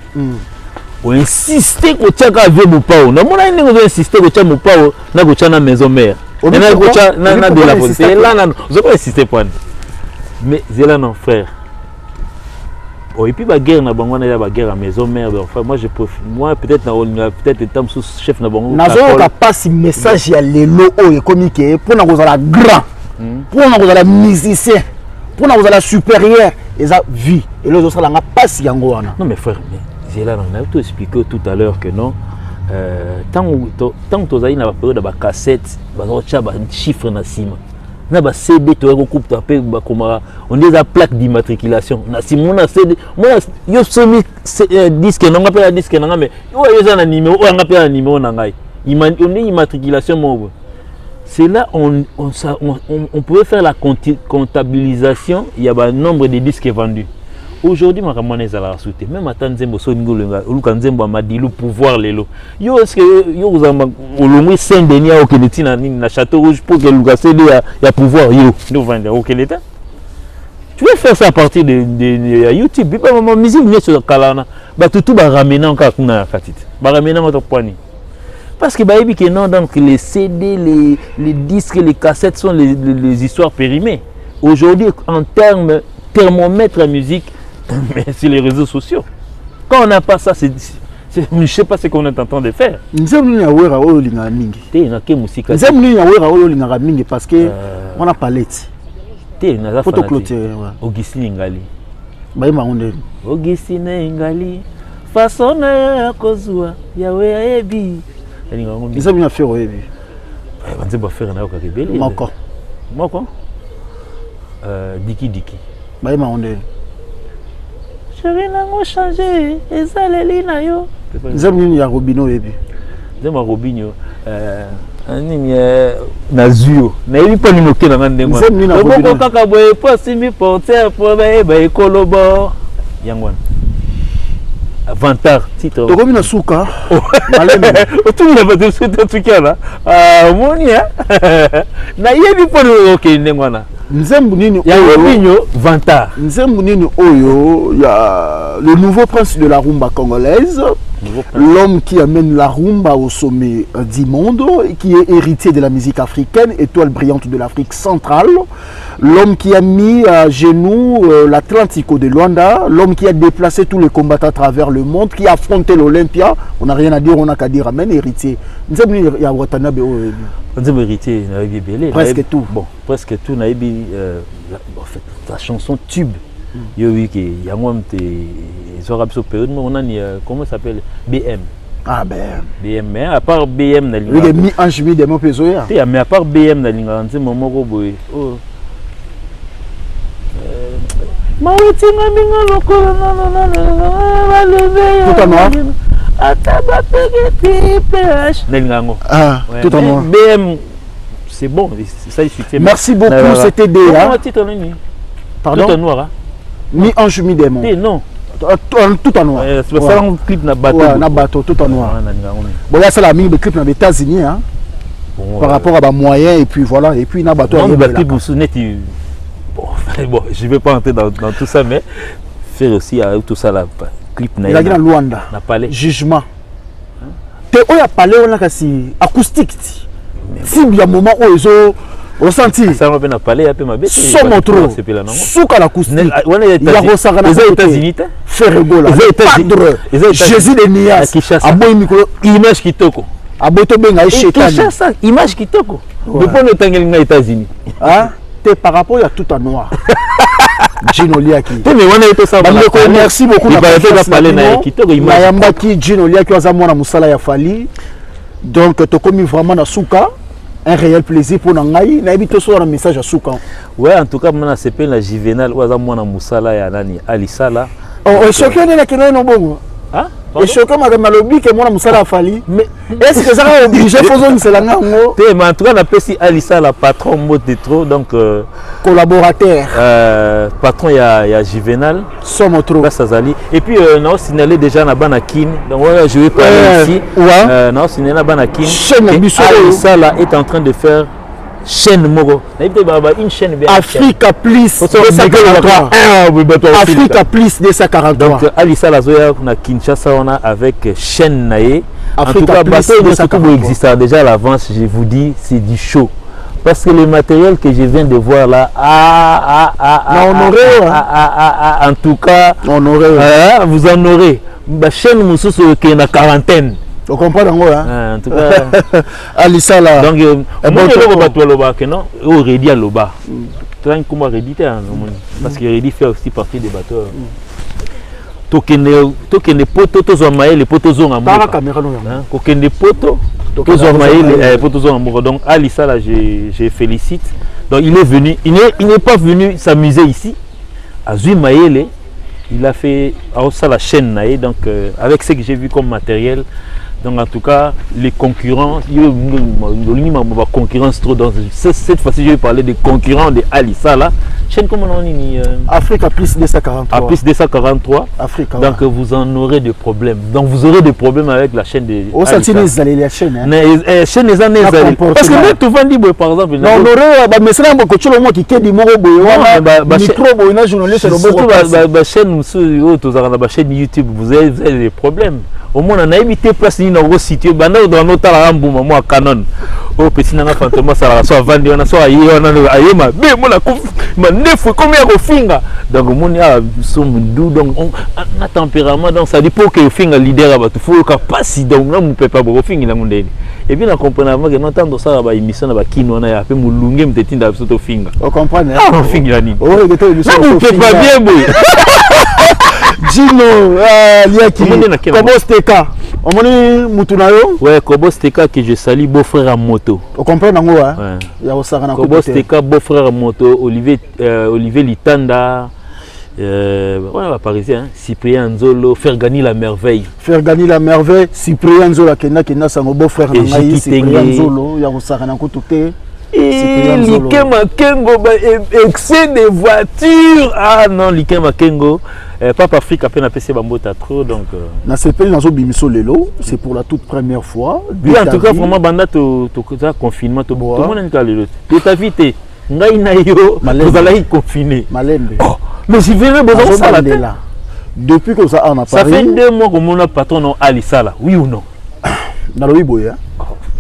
On insiste que tu as vu mon pao. Non, on a insisté que tu as mon pao, na que tu as na maison mère. On a de la police. Là, non, je pas insister point. Mais c'est là non frère. Oh, et puis la guerre na bango na la guerre à maison mère enfin moi peut-être étant sous chef na bango nazo ka passe message ya lelo oyo komike pour na kozala grand pour na kozala musicien pour na kozala supérieur et ça vie et les autres la passe yango wana non mais frère J'ai là, on a tout expliqué tout à l'heure que non. Tant que tu as une période de cassette, tu as un chiffre dans le ciment. On a un CD, tu as un coupe, on a des plaques d'immatriculation. On a un CD, moi, je suis un disque, on a un disque, mais il y a un numéro, on a un numéro. On a une immatriculation. C'est là on pouvait faire la comptabilisation, il y a un nombre de disques vendus. Aujourd'hui, je suis à la souté. Même à Tanzembo, le pouvoir, yo est-ce que vous avez au Saint-Denis au Château Rouge pour que le CD a pouvoir, nous vendre au Kéleta. Tu veux faire ça à partir de YouTube. Puis ma musique vient sur Kalana. Tout va ramener encore à Katit. Va ramener notre poignée. Parce que non, donc les CD, les disques, les cassettes sont les histoires périmées. Aujourd'hui, en termes thermomètre à musique, mais sur les réseaux sociaux. Quand on n'a pas ça, je ne sais pas ce qu'on est en train de faire. Parce que on a parlé. Photo clôture. Augustine Ngali. Augustine Ngali. Façon à kozua. Yahweh Ebi. Ils ont fait au Ebi. On va faire un autre rebelle. Moi quoi? Diki. Je vais changer. Et ça les na yo. Ils ont mis à Robino Ebi. Ils ont Robino. Nazuyo. Na yebi pas ni moké na ngande ngwa. Boko kaka boye pas simi porter pour ba ekolobo. Yangwan. Vantar titre. Tu comme na souka. Tu n'as pas de ce truc là. Ah monia. Na yebi pas ni OK ndengwana. Nzembu nini oyo Vantar. Nzembu nini oyo ya le nouveau prince de la rumba congolaise. L'homme qui amène la rumba au sommet du monde, qui est héritier de la musique africaine, étoile brillante de l'Afrique centrale. L'homme qui a mis à genoux l'Atlantico de Luanda. L'homme qui a déplacé tous les combattants à travers le monde, qui a affronté l'Olympia. On n'a rien à dire, on n'a qu'à dire amen, héritier. Héritier, presque tout. Bon, presque tout. En fait, la chanson tube. Oui, il y a moi on a comment ça s'appelle BM. Ah BM. Mais à part BM na linga. Mi ange mi de mon peso ya. Mais à part BM na linga, on moment ko boy. Oh. Mawetinga minga lokolo tout en noir. Ataba pegeti PH. Na linga ngo. Ah, tout en noir. BM c'est bon, ça il suffit. Merci beaucoup, c'était DA. Pardon? Tout en noir. Mi ange mi démon. Non. Tout en noir. C'est ça un clip na bateau. Ouais, na bateau tout en noir. Bon là c'est la mine de clip dans les États-Unis hein. Bon, par rapport à ma moyen et puis voilà et puis na bateau. Non, mais clip bon, je vais pas entrer dans tout ça mais faire aussi tout ça là clip na. Il a dit dans Luanda. Na palais. Jugement. Te oya palais on a kasi acoustique. Si bien moment où ils ont ressenti ça va bien parler un peu ma bête somme trop souka la cousine il y a ressenti les États-Unis Ferregola Jésus de Nias aboy micro image kitoko aboto benga chetani image kitoko depuis le temps les États-Unis hein t'es par rapport à tout en noir Gino Liaki mais on a été ça merci beaucoup il va parler na kitoko image mayamba ki Gino Liaki azamona musala ya fali donc tu commis vraiment na souka. Un réel plaisir pour nous. Nous un message à Souka. Ouais, en tout cas, moi, c'est la Juvenal. Ou à moi, Moussala et Nani Alisala. Oh, chacun est là qui est bon. Hein? Et chacun m'a demandé que moi, Moussala a fallu. Mais est-ce que ça a obligé de faire ça? Mais en tout cas, on appelle si Alisala, patron mot de trop. Donc, collaborateur. Patron, il y a Juvenal. Somme trop. Et puis, on a signalé déjà na Banakin. Donc, voilà, je vais parler ici. Ouais. On a signalé na Banakin. Alisala est en train de faire chaîne Mogo. Une chaîne bien. Africa Plus 243. Africa Plus 243. Donc Alissa Lazoya na Kinshasa on a avec chaîne Naé. En tout cas bateau existe déjà à l'avance, je vous dis c'est du show. Parce que le matériel que je viens de voir là, en tout cas, vous en aurez. La chaîne Moussou qui est en quarantaine. On comprend en tout cas. Alissa là. Donc, moi je vais pas loba que non, au Redi à loba. Tu as comment réditer parce que Redi fait aussi partie des bateaux. tokende poto tozwa mayele poto zonga mboka caméra non kokende poto tozwa mayele poto zonga mboka. Donc Ali Sala, je félicite. Donc il est venu, il n'est pas venu s'amuser ici. Azui mayele, il a fait ça la chaîne naïe, donc avec ce que j'ai vu comme matériel. Donc en tout cas, les concurrents, il y a une concurrence trop. Donc cette fois-ci, je vais parler des concurrents de Ali Sala. Chaîne comment on dit Afrique à plus 243. À plus 243. Afrique. Donc vous en aurez des problèmes. Donc vous aurez des problèmes avec la chaîne de. Au sentiment les allez la chaîne. Chaîne les années parce que nous tout vendons par exemple. Non, on aurait mais c'est là que tu le monde qui dit moro boyo. Micro boyo journaliste le surtout la chaîne la chaîne YouTube vous avez des problèmes. Au moins on a évité place ni dans situé banda dans notre rambo moi canon. Oh petit nanga fantôme ça soit vendre on a soit aïe on a aïe ma mais moi la neuf combien de finga donc mon a somme doux donc on a tempérament donc ça dit pour que finga leader ba tu faut capacité donc là mon peut pas beaucoup finga la mondeni et bien on comprend avant que n'entendre ça ba émission na ba kino na ya pe mulunge mtetinda biso finga on comprend ah finga ni oh il était émission on peut pas bien boy Gino liaki Kobos Teka on moni mutunayo ouais Kobos Teka que je salue beau frère à moto on comprend nango hein ya osaka na Kobos Teka beau frère à moto Olivier Litanda voilà parisien Cyprien Nzolo Fergani la merveille Cyprien Nzolo kena sango beau frère na ngai Cyprien Nzolo ya osaka na kututé Likema Kengo excès de voitures ah non Likema Kengo Papa Afrique a peine appelé Bambota trop donc na sepeli nazo bimiso lelo c'est pour la toute première fois oui en tout cas vraiment banda to confinement to tout le monde est lelo to ta vite ngai na yo vous allez confiner malembe mais si venez besoin ça là depuis que ça en a ça fait 2 mois que mon patron non Ali Sala oui ou non na lo boya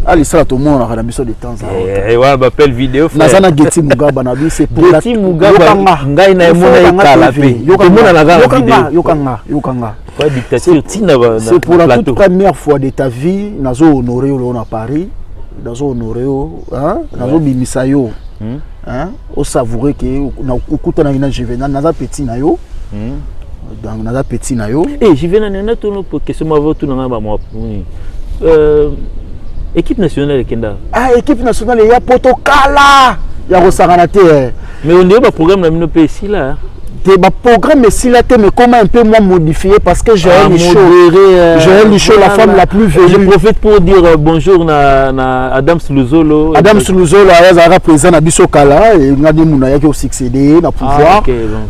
Ali Sala tout le monde a mis de temps en temps. Et ouais, appel vidéo frère. Nazana Geti Mugaba na bi c'est pour Geti Mugaba ngai na mona ikalape. Yokanga na ga yokanga. Pas dictature tina ba. C'est pour la toute première fois de ta vie nazo honorer au à Paris. Nazo honorer hein, nazo bimisa yo. Hein, au savourer que na okuta na ina Juvenal naza petit na yo. Donc naza petit na yo. Eh Juvenal na tono pour que ce mavo tout na ba moi. Équipe nationale de Kenda. Ah, équipe nationale, il y a Potokala. Il y a Rosaranate. Mais on dit que le programme n'a pas été ici là. Le programme est ici là, mais comment un peu moins modifié parce que j'ai un Licho, la femme la plus velue. Je profite pour dire bonjour à Adam Slouzolo. Adam Slouzolo, il y a président à Bissokala et il y a des gens qui ont succédé dans le pouvoir.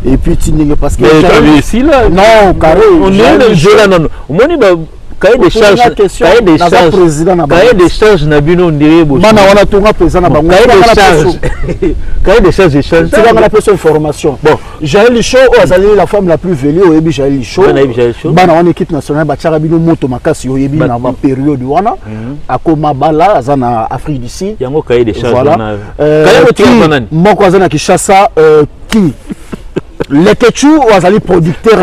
Et puis, parce que. Mais tu as vu ici là? Non, carré. On est dans le jeu là, non. Cahier des charges Nabino Ndire Mana wana tonga président na bango cahier des charges échange c'est la personne formation bon Jaël Licho azali la femme la plus velue oyebi Jaël Licho bana wana équipe nationale ba tchara bino moto makasi oyebi na ba période wana akoma bala azana Afrique du Sud yango cahier des charges voilà cahier moko azana Kinshasa qui les Ketchu azali producteur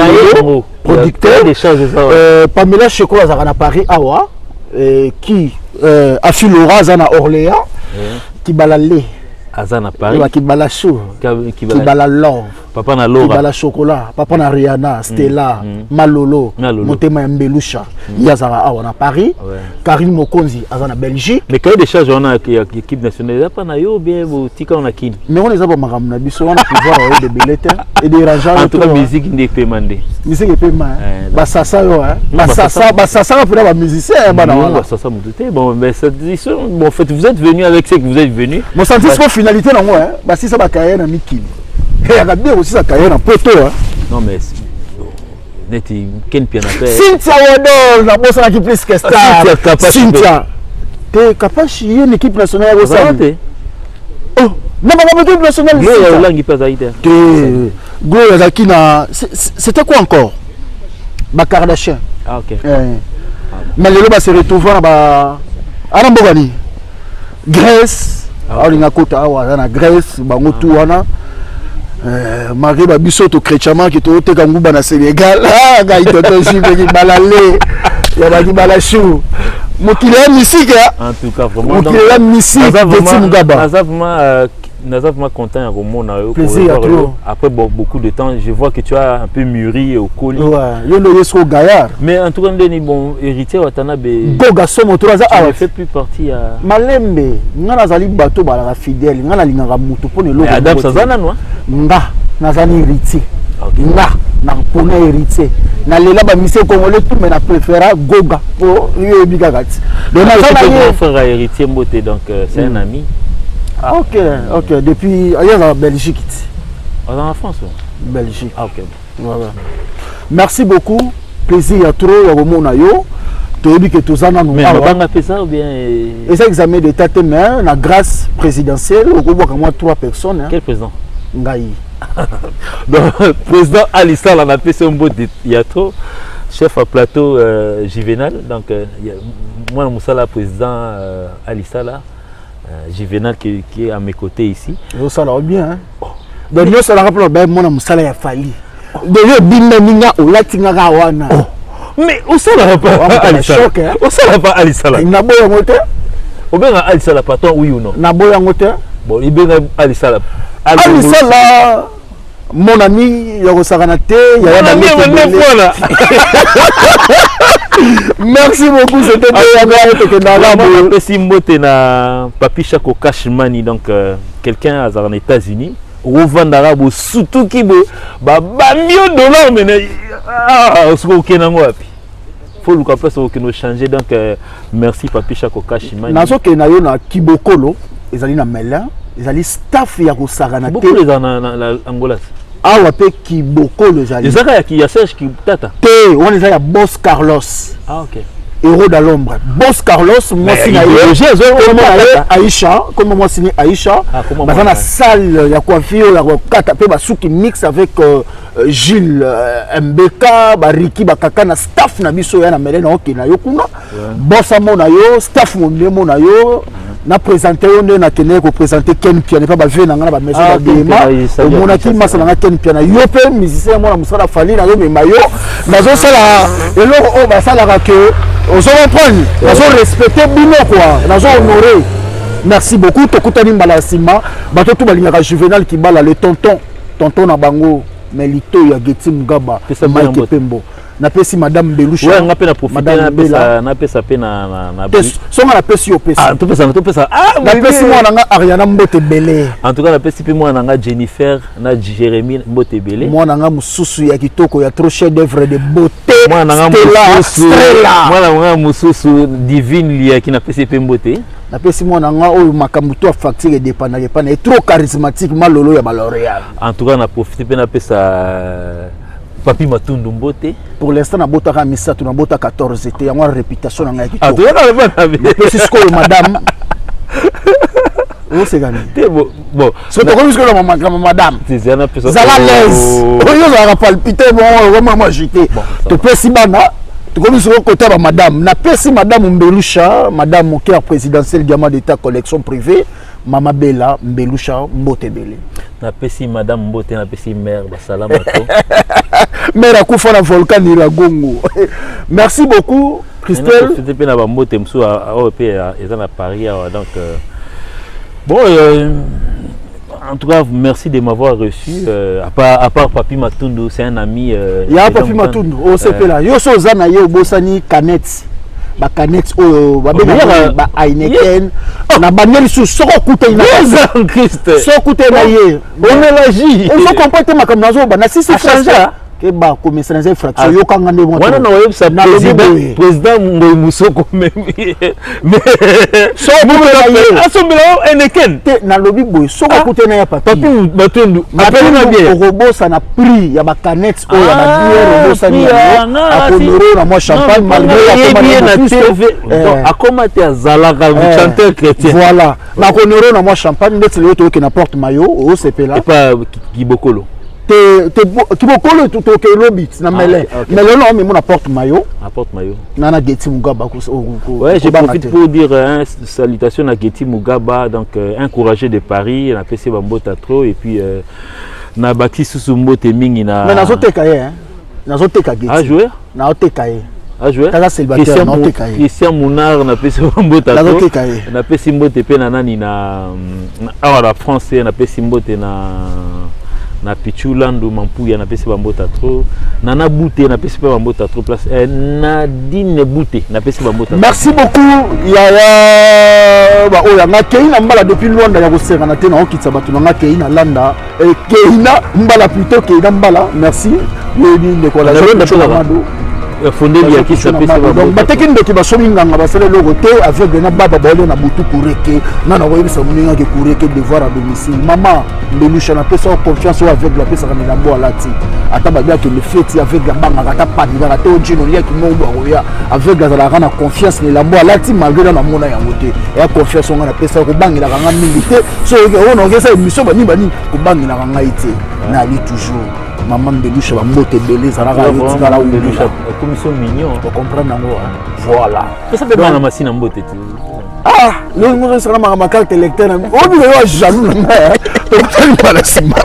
des charges Pamela Cheko azana Paris awa qui Afilora azana Orléans qui balale azana Paris qui bala chou qui bala love papa na Laura qui bala chocolat papa na Rihanna Stella Malolo Motema Mbelusha yazara awa na Paris Karim Mokonzi azana Belgique mais cahier des charges on a équipe nationale pas na yo bien botika on a kin mais on les a pas magam na biso on a pouvoir de bulletins et des rangers en tout cas musique ndé paiement musique paiement ba sasa yo ba sasa pour les musiciens bana ba sasa muté bon mais cette édition bon en fait vous êtes venu avec ce que vous êtes venu mon sentiment finalité na moi bah si ça va cahier na mikili et regardez aussi ça cahier na poto non mais neti ken piano Cynthia Wodol na bossa qui plus que star Cynthia te capable une équipe nationale au santé oh non mais équipe nationale Gloria Olangi pas aïté Gloria Zaki na c'était quoi encore ba Kardashian ah OK mais le ba se retrouver na ba Arambogani Grèce alinga kota awa na Grèce bango tout wana Marie babiso to chrétiennement qui to teka nguba na Sénégal ah ga itoto jibe ki balale ya ba ki balashu mokili ya musique en tout cas vraiment mokili ya musique Betty Mugaba vraiment Nazaf m'a content à Romo. Plaisir à toi. Après beaucoup de temps, je vois que tu as un peu mûri au colis. Ouais, il y a le gaillard. Mais en tout cas, bon héritier Watanabe. Goga somo tu ne fait plus partie à Malembe. Ngana zali bateau balaka fidèle. Ngana linganga mutu pone lo. Adam Sazana no? Nga nazali héritier. Nga na pona héritier. Na lela ba mission congolais tout mais na préféra Goga pour yebi gagati. Donc mon frère héritier Mbote donc c'est un ami. Ah, ok. Depuis ailleurs en Belgique. En France. Belgique. Ah, ok. Voilà. Merci beaucoup. Plaisir à trop à Romona yo. Tu dis que tous en nous. Mais on va faire ça ou bien et ça examen d'état mais la grâce présidentielle au groupe comme moi 3 personnes. Quel président? Ngai. Donc président Alissa on a fait un beau Yato, chef à plateau Juvenal donc moi Moussala président Alissa là. Juvenal qui est à mes côtés ici. Ça va bien. Donc nous ça rappelle ben mon Moussala ya fali. De yo binna ninga o latinga wana. Mais où ça va pas Alissa? Où ça va pas Alissa là? Na boya ngote? Ou bien Alissa là patron oui ou non? Na boya ngote? Bon, il bien Alissa là. Alissa là mon ami yoko saganate ya na là. Merci beaucoup, c'était bien. Papi Chako Cashmani, donc quelqu'un aux États-Unis. Au Vandara, surtout qui $1 million, mais faut le capter sur que nous changer. Donc merci Papi Chako Cashmani. Nazo ke na yo na Kibokolo, ils allaient na Melun, ils allaient staff ya ko saganate. Beaucoup les en Angola. Ah ouais, Kibokolo jali. Les Zaka qui y a Serge qui tata. Te, on les a Boss Carlos. Ah ok. Héros de l'ombre. Boss Carlos, moi c'est Aïcha, comme moi c'est Aïcha. Dans la salle, il y a coiffure, il y a kata pe basuki mix avec Gilles MBK, Bariki Bakaka na staff na biso ya na Melena okina yo kuna. Boss amona yo, staff mona yo. Na présenté on na tenir ko présenter Ken Piana pas ba vena ngana ba maison ba bema au monaki masala na Ken Piana yo pe musicien moi na musala fali na yo me mayo nazo sala elo o ba sala ka que on se reprendre nazo respecter bino quoi nazo honorer. Merci beaucoup tokutani mbala sima bato to balinga Juvenal qui bala le tonton na bango Melito ya Geti Mugaba Mike Pembo. Na pesi madame Belusha. Ouais, on a peine à profiter na pesa pena na so na pesi opesi. Ah, tout ça. Ah, na pesi moi na Ariana Mbote Belé. En tout cas, na pesi pe moi na Jennifer, na Jérémy Mbote Belé. Moi na mususu ya kitoko ya trop chef d'œuvre de beauté. Moi na mususu. Moi na mususu divine lia qui na pesi pe Mbote. Na pesi moi na oyo makambu to facture dépendant et trop charismatique malolo ya L'Oréal. En tout cas, na profiter pe na pesa Papi Matundu Mbote. Pour l'instant, na bota ka misato na bota 14 était ya moi réputation na ngai kitoko. Ah, tu es dans le bon. Pesi sko madame. Oh c'est gagné. Bon. So to comme que madame. C'est un peu ça. Zala l'aise. Oyo za palpiter bon vraiment moi j'étais. To pesi bana. Tu connais sur le côté de madame. Na pesi madame Mbelusha, madame mon cœur présidentiel diamant d'état collection privée, Mama Bella Mbelusha Mbote Belé. Na pesi madame Mbote na pesi mère basalama to. Mère akufa na volcan Iragongo. Merci beaucoup Christelle. C'était bien na Mbote mso a OP et à Paris donc bon en tout cas, merci de m'avoir reçu. À part Papi Matundu, c'est un ami. Il y a Papi Matundu, au CP là. Yo so zana ye bosani Canet. Ba Canet o ba ba Heineken. Na banel sous soko kuté na. Christ. Soko kuté na ye. On est la J. Il faut comporter ma comme nazo ba na si c'est changé. Que ba commissaire des infractions yo kanga ne wana na web sa président Ngoy Musoko mais so asombela Heineken na lobby boy soko kuté na ya Papi Matundu appelle na bien robosa na prix ya ba canettes o ya ba bière robosa ni a honorer na moi champagne malgré na TV donc akomate azalaka chanteur chrétien voilà na honorer na moi champagne ndetse le to na porte maillot au CP là et pas Kibokolo Kibokolo tout au lobby na Melun mais le nom mais mon porte maillot nana Geti Mugaba ouais je profite pour dire salutations à Geti Mugaba donc encouragé de Paris na PC Bambota trop et puis na baki susu mbote mingi na mais nazo teka Geti ah joueur na oteka a joué. Christian Mounard n'a pas Simbote n'a pas Simbote pe nani na la France n'a pas Simbote na Pichulandu Mampuya n'a pas Bambota trop Nana Bouté n'a pas Bambota trop place Nadine Bouté n'a pas Bambota. Merci beaucoup Yaya ba oya na Keina mbala depuis Luanda ya kosera na tena okitsa batu na Keina landa Keina mbala plutôt Keina mbala merci yebi ndekola Mado fondé bien qui s'appelle donc bateki ndeki basomi nganga basale loko te avec na baba bole na butu kureke na na woyebisa muninga ke kureke devoir à domicile maman Mbelusha na pesa confiance avec la pesa kana mbo alati ata babia que le fait avec la banga kata padira na te onjino lia ki mombo oya avec la kana confiance ni la mbo alati malgré na mona ya moté et confiance ngana pesa ko bangila kanga milité so on ngesa émission bani ko bangila kanga ite na ali toujours maman Mbelusha ba mbote belé zalaka itika la Mbelusha comme ils sont mignons pour comprendre nango voilà ça fait mal à machine en mbote ah le monde sera ma carte électeur on dit yo jaloux na donc pas la sima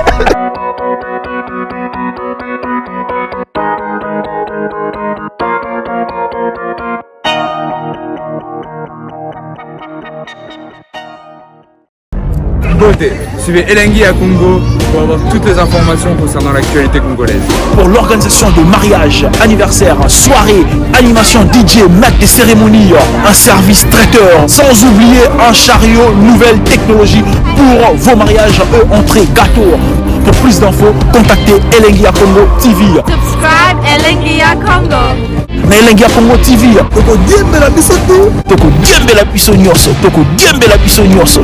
Beauté. Suivez Elengi à Congo pour avoir toutes les informations concernant l'actualité congolaise. Pour l'organisation de mariage, anniversaire, soirée, animation DJ, maître des cérémonies, un service traiteur, sans oublier un chariot, nouvelle technologie pour vos mariages, entrée, gâteau. Pour plus d'infos, contactez Elengi à Congo TV. Subscribe Elengi à Congo. Na Elengi à Congo TV. Toko diembe la biso nyonso.